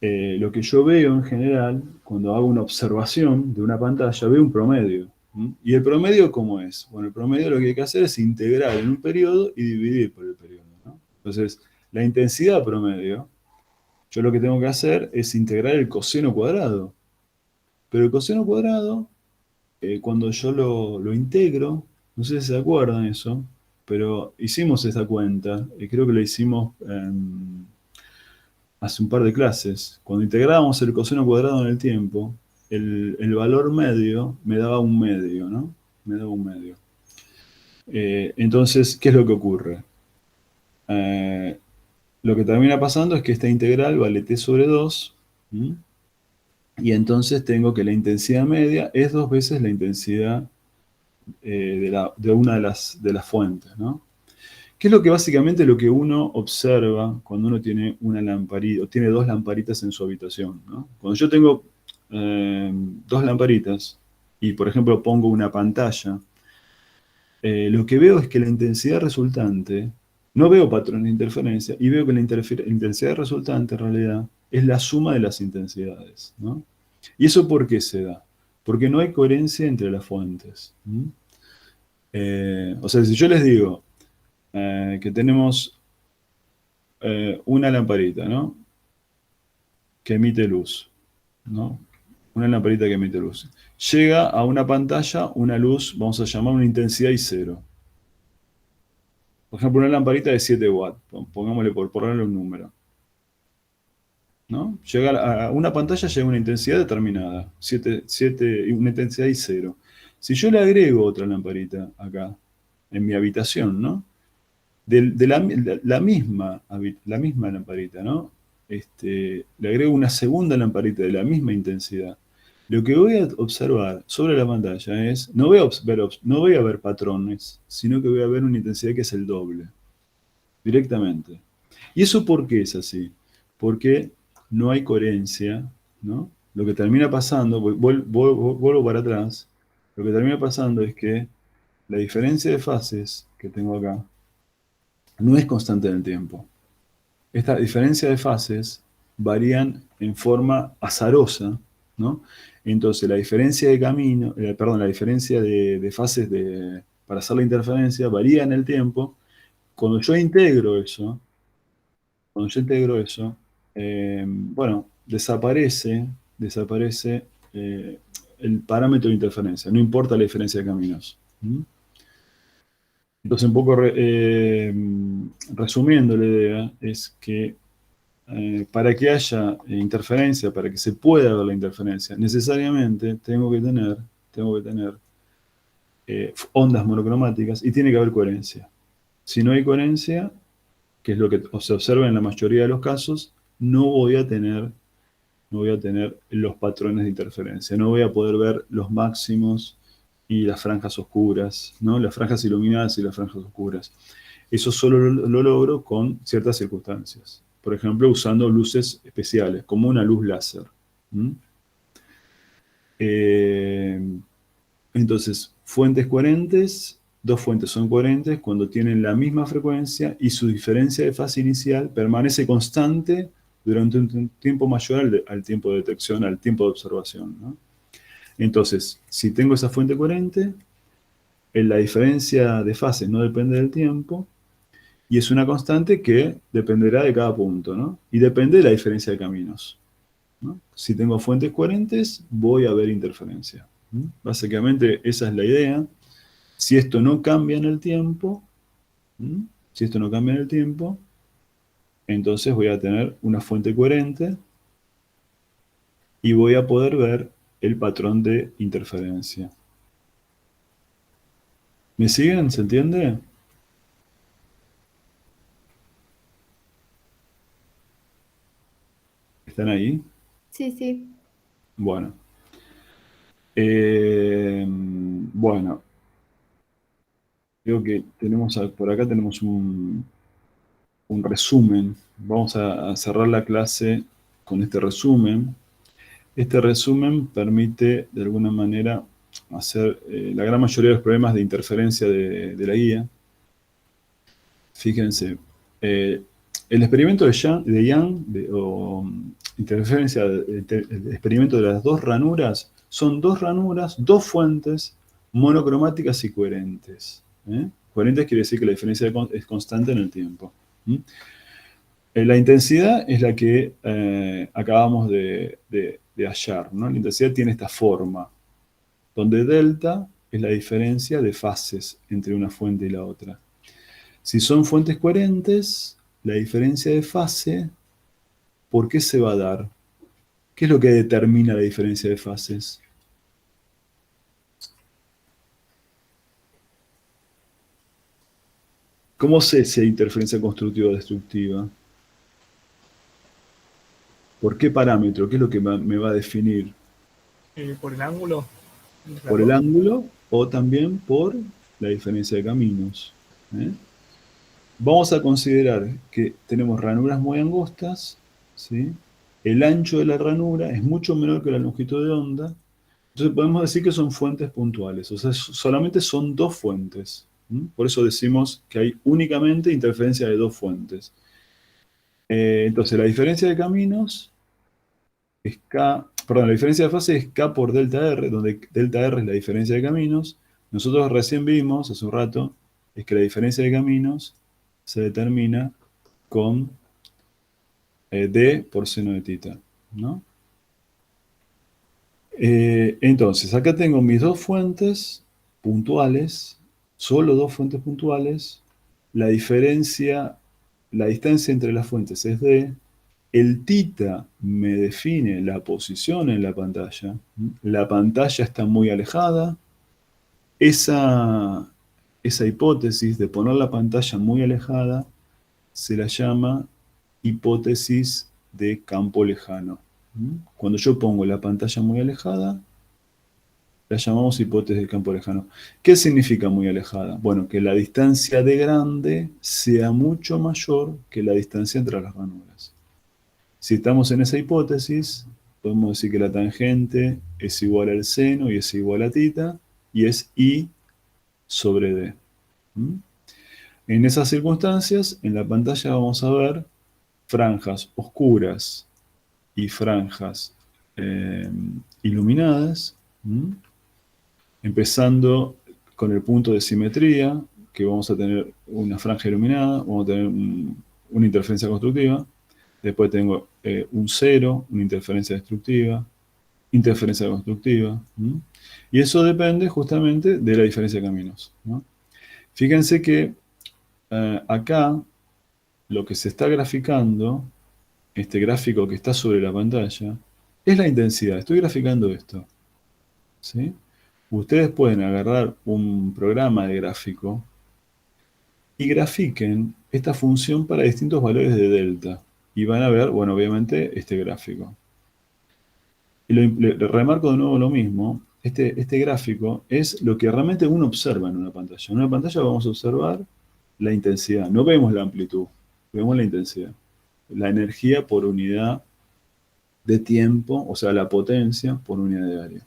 Lo que yo veo en general, cuando hago una observación de una pantalla, veo un promedio. ¿Y el promedio cómo es? Bueno, el promedio lo que hay que hacer es integrar en un periodo y dividir por el periodo, ¿no? Entonces, la intensidad promedio, yo lo que tengo que hacer es integrar el coseno cuadrado. Pero el coseno cuadrado, cuando yo lo integro, no sé si se acuerdan eso, pero hicimos esa cuenta, y creo que lo hicimos hace un par de clases. Cuando integrábamos el coseno cuadrado en el tiempo, el valor medio me daba un medio, ¿no? Me daba un medio. Entonces, ¿qué es lo que ocurre? Lo que termina pasando es que esta integral vale t sobre 2, y entonces tengo que la intensidad media es 2 veces la intensidad de una de las fuentes, ¿no? ¿Qué es lo que básicamente lo que uno observa cuando uno tiene una lamparita, o tiene 2 lamparitas en su habitación, ¿no? Cuando yo tengo 2 lamparitas y, por ejemplo, pongo una pantalla, lo que veo es que la intensidad resultante, no veo patrones de interferencia, y veo que la intensidad resultante en realidad es la suma de las intensidades, ¿no? ¿Y eso por qué se da? Porque no hay coherencia entre las fuentes. O sea, si yo les digo que tenemos una lamparita, ¿no? Que emite luz, ¿no? Una lamparita que emite luz. Llega a una pantalla una luz, vamos a llamar una intensidad I0. Por ejemplo, una lamparita de 7 watts, pongámosle por ponerle un número, ¿no? Llega a una pantalla, llega una intensidad determinada, una intensidad I0. Si yo le agrego otra lamparita acá, en mi habitación, ¿no? De la misma lamparita, ¿no? Le agrego una segunda lamparita de la misma intensidad. Lo que voy a observar sobre la pantalla es, no voy a ver patrones, sino que voy a ver una intensidad que es el doble, directamente. ¿Y eso por qué es así? Porque no hay coherencia, ¿no? Lo que termina pasando, vuelvo para atrás, lo que termina pasando es que la diferencia de fases que tengo acá no es constante en el tiempo. Esta diferencia de fases varían en forma azarosa, ¿no? Entonces la diferencia de camino, la diferencia de fases para hacer la interferencia varía en el tiempo. Cuando yo integro eso, bueno, desaparece el parámetro de interferencia, no importa la diferencia de caminos. Entonces, un poco resumiendo la idea, es que para que haya interferencia, para que se pueda ver la interferencia, necesariamente tengo que tener ondas monocromáticas y tiene que haber coherencia. Si no hay coherencia, que es lo que se observa en la mayoría de los casos, no voy a tener los patrones de interferencia, no voy a poder ver los máximos y las franjas oscuras, ¿no? Las franjas iluminadas y las franjas oscuras. Eso solo lo logro con ciertas circunstancias. Por ejemplo, usando luces especiales, como una luz láser. Entonces, fuentes coherentes, 2 fuentes son coherentes cuando tienen la misma frecuencia y su diferencia de fase inicial permanece constante durante un tiempo mayor al tiempo de detección, al tiempo de observación, ¿no? Entonces, si tengo esa fuente coherente, La diferencia de fases no depende del tiempo y es una constante que dependerá de cada punto, ¿no? Y depende de la diferencia de caminos, ¿no? Si tengo fuentes coherentes, voy a ver interferencia. Básicamente esa es la idea. Si esto no cambia en el tiempo, si esto no cambia en el tiempo, entonces voy a tener una fuente coherente y voy a poder ver el patrón de interferencia. ¿Me siguen? ¿Se entiende? ¿Están ahí? Sí, sí. Bueno. Bueno, creo que tenemos por acá tenemos un resumen. Vamos a cerrar la clase con este resumen. Este resumen permite, de alguna manera, hacer la gran mayoría de los problemas de interferencia de la guía. Fíjense, el experimento de Young, interferencia, el experimento de las dos ranuras, son dos ranuras, dos fuentes monocromáticas y coherentes. Coherentes quiere decir que la diferencia es constante en el tiempo. La intensidad es la que acabamos de hallar, ¿no? La intensidad tiene esta forma, donde delta es la diferencia de fases entre una fuente y la otra. Si son fuentes coherentes, la diferencia de fase, ¿por qué se va a dar? ¿Qué es lo que determina la diferencia de fases? ¿Cómo sé si hay interferencia constructiva o destructiva? ¿Por qué parámetro? ¿Qué es lo que me va a definir? Por el ángulo. Por el ángulo o también por la diferencia de caminos. Vamos a considerar que tenemos ranuras muy angostas, ¿sí? El ancho de la ranura es mucho menor que la longitud de onda, entonces podemos decir que son fuentes puntuales, o sea, solamente son dos fuentes. Por eso decimos que hay únicamente interferencia de dos fuentes. Entonces la diferencia de caminos es K, perdón, la diferencia de fase es K por delta R, donde delta R es la diferencia de caminos. Nosotros recién vimos, hace un rato, es que la diferencia de caminos se determina con D por seno de tita, ¿no? Entonces, acá tengo mis dos fuentes puntuales, solo dos fuentes puntuales. La diferencia, la distancia entre las fuentes es D. El tita me define la posición en la pantalla. La pantalla está muy alejada. Esa hipótesis de poner la pantalla muy alejada se la llama hipótesis de campo lejano. Cuando yo pongo la pantalla muy alejada, la llamamos hipótesis de campo lejano. ¿Qué significa muy alejada? Bueno, que la distancia de grande sea mucho mayor que la distancia entre las ranuras. Si estamos en esa hipótesis, podemos decir que la tangente es igual al seno y es igual a tita, y es I sobre D. En esas circunstancias, en la pantalla vamos a ver franjas oscuras y franjas iluminadas, empezando con el punto de simetría, que vamos a tener una franja iluminada, vamos a tener una interferencia constructiva, después tengo un cero, una interferencia destructiva, interferencia constructiva, y eso depende justamente de la diferencia de caminos, ¿no? Fíjense que acá lo que se está graficando, este gráfico que está sobre la pantalla, es la intensidad. Estoy graficando esto, ¿sí? Ustedes pueden agarrar un programa de gráfico y grafiquen esta función para distintos valores de delta. Y van a ver, bueno, obviamente, este gráfico. Y le remarco de nuevo lo mismo. Este gráfico es lo que realmente uno observa en una pantalla. En una pantalla vamos a observar la intensidad. No vemos la amplitud, vemos la intensidad. La energía por unidad de tiempo, o sea, la potencia por unidad de área.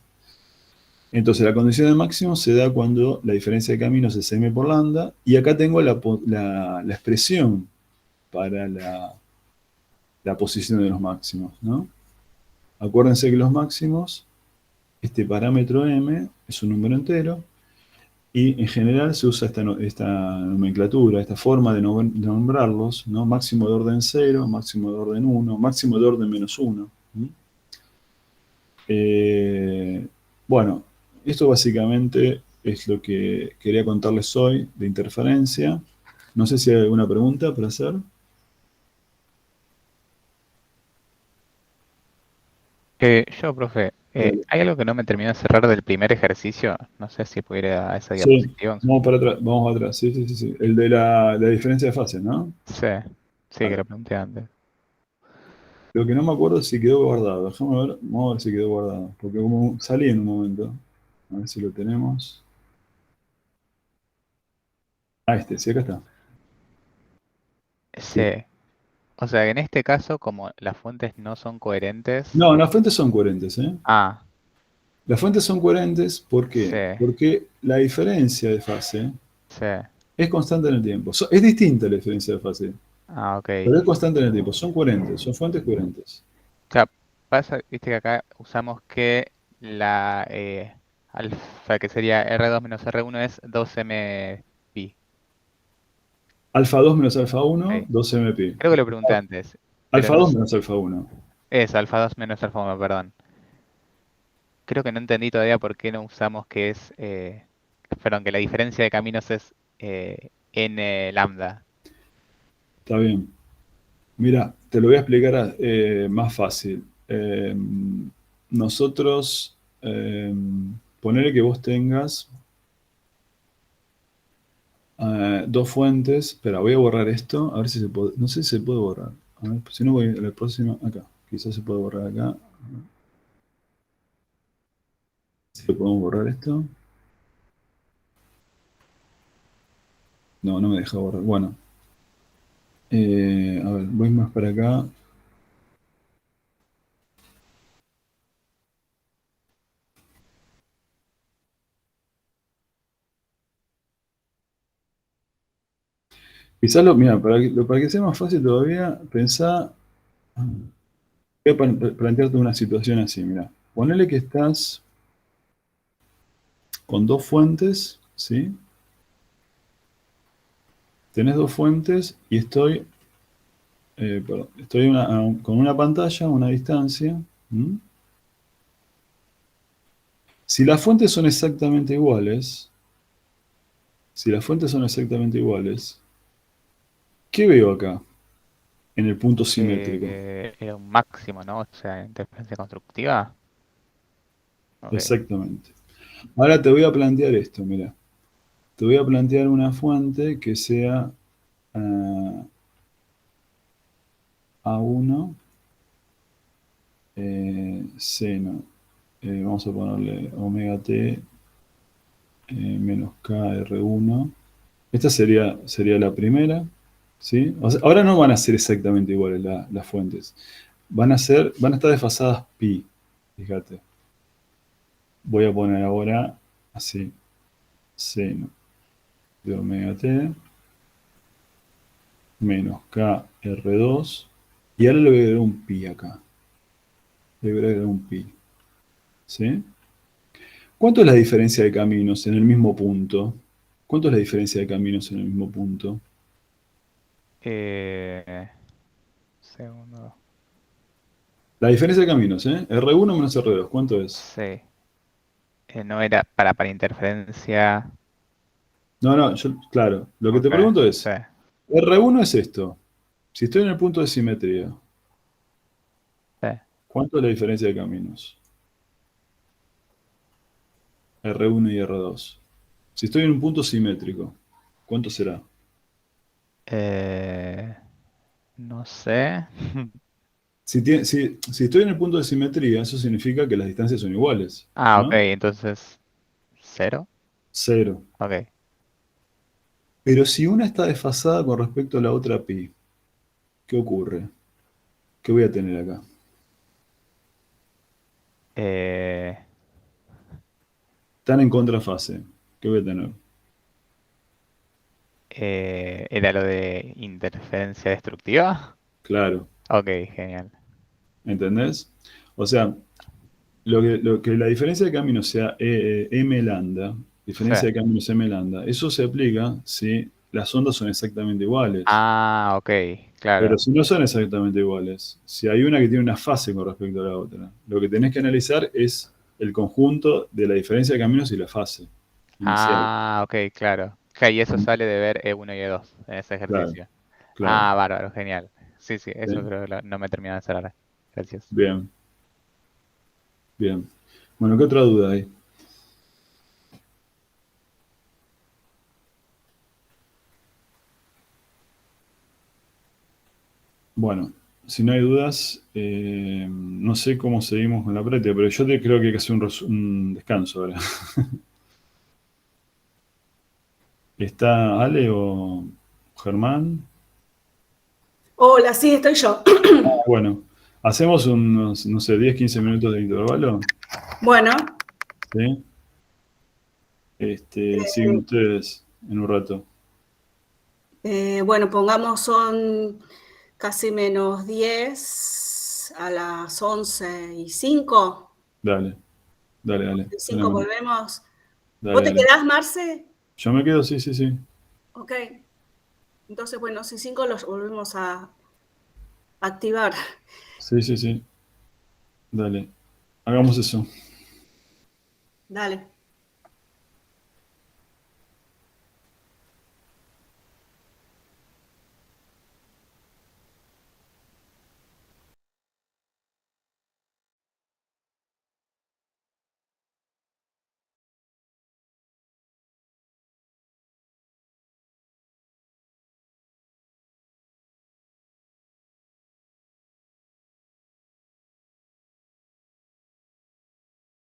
Entonces, la condición de máximo se da cuando la diferencia de caminos es m por lambda, y acá tengo la expresión para la posición de los máximos, ¿no? Acuérdense que los máximos, este parámetro m es un número entero, Y en general se usa esta nomenclatura, esta forma de nombrarlos, ¿no? Máximo de orden 0, máximo de orden 1, máximo de orden -1. Bueno, esto básicamente es lo que quería contarles hoy de interferencia. No sé si hay alguna pregunta para hacer. Yo, profe, hay algo que no me terminó de cerrar del primer ejercicio. No sé si pudiera ir a esa Sí, diapositiva. vamos para atrás, vamos para atrás. Sí, sí, sí, sí. El de la diferencia de fases, ¿no? Sí, sí, que lo pregunté antes. Lo que no me acuerdo es si quedó guardado. Déjame ver, vamos a ver si quedó guardado. Porque como salí en un momento. A ver si lo tenemos. Ah, sí, acá está. Sí. O sea, que en este caso, como las fuentes no son coherentes. No, las fuentes son coherentes, ¿eh? Ah, Las fuentes son coherentes, ¿por sí, qué? Porque la diferencia de fase sí. es constante en el tiempo. Es distinta la diferencia de fase, Ah, ok. pero es constante en el tiempo. Son coherentes, son fuentes coherentes. Claro, pasa, viste que acá usamos que la alfa, que sería R2 menos R1, es 2m pi. Alfa 2 menos alfa 1, Ok. 2mpi. Creo que lo pregunté antes, pero Alfa no 2 es, menos alfa 1. es alfa 2 menos alfa 1, perdón. Creo que no entendí todavía por qué no usamos que es, perdón, que la diferencia de caminos es n lambda. Está bien. Mira, te lo voy a explicar más fácil. Nosotros, ponele que vos tengas dos fuentes. Espera, voy a borrar esto, a ver si se puede. No sé si se puede borrar. A ver, si no voy a la próxima, acá. Quizás se puede borrar acá. Si lo podemos borrar esto. No, no me deja borrar. Bueno. A ver, voy más para acá. Quizás mira, para que sea más fácil todavía, pensá. Voy a plantearte una situación así, mira. Ponele que estás con dos fuentes, ¿sí? Tenés dos fuentes y estoy con una pantalla a una distancia. ¿Mm? Si las fuentes son exactamente iguales, ¿qué veo acá en el punto simétrico? Era un máximo, ¿no? O sea, interferencia constructiva. Ok. Exactamente. Ahora te voy a plantear esto, mira. Te voy a plantear una fuente que sea A1 seno. Vamos a ponerle omega t menos KR1. Esta sería la primera, ¿sí? O sea, ahora no van a ser exactamente iguales las fuentes. Van a estar desfasadas pi, fíjate. Voy a poner ahora así, seno de omega t menos KR2. Y ahora le voy a agregar un pi acá. Le voy a agregar un pi, ¿sí? ¿Cuánto es la diferencia de caminos en el mismo punto? ¿Cuánto es la diferencia de caminos en el mismo punto? Segundo. La diferencia de caminos, ¿eh? R1 menos R2, ¿cuánto es? Sí. No era para interferencia. No, no, claro. Lo que te Ok, pregunto sí. es, R1 es esto. Si estoy en el punto de simetría, Sí. ¿cuánto es la diferencia de caminos? R1 y R2. Si estoy en un punto simétrico, ¿cuánto será? No sé. Si estoy en el punto de simetría, eso significa que las distancias son iguales, Ah, ok, ¿no? entonces, ¿cero? Cero. Ok. Pero si una está desfasada con respecto a la otra pi, ¿qué ocurre? ¿Qué voy a tener acá? Eh, Están en contrafase. ¿Qué voy a tener? ¿Era lo de interferencia destructiva? Claro, Ok, genial. ¿entendés? O sea, lo que la diferencia de camino sea m lambda, Diferencia Sí. de caminos m lambda. Eso se aplica si las ondas son exactamente iguales. Ah, ok, claro. Pero si no son exactamente iguales, si hay una que tiene una fase con respecto a la otra, lo que tenés que analizar es el conjunto de la diferencia de caminos y la fase inicial. Ah, ok, claro. Y eso sale de ver E1 y E2 en ese Claro, ejercicio. claro. Ah, bárbaro, genial. Sí, sí, eso ¿Sí? creo que no me terminó de cerrar. Gracias. Bien, bien. Bueno, ¿qué otra duda hay? Bueno, si no hay dudas, no sé cómo seguimos con la práctica, pero yo creo que hay que hacer un descanso ahora. ¿Está Ale o Germán? Hola, sí, estoy yo. Bueno, hacemos unos, no sé, 10, 15 minutos de intervalo. Bueno, ¿Sí? Siguen ustedes en un rato. bueno, pongamos son casi menos 10 a las 11:05. Dale, dale, dale. 5 volvemos. ¿Vos Dale, te dale. quedás, Marce? Yo me quedo, sí, sí, sí. Ok. Entonces, bueno, si 5 los volvemos a activar. Sí, sí, sí. Dale. Hagamos eso. Dale.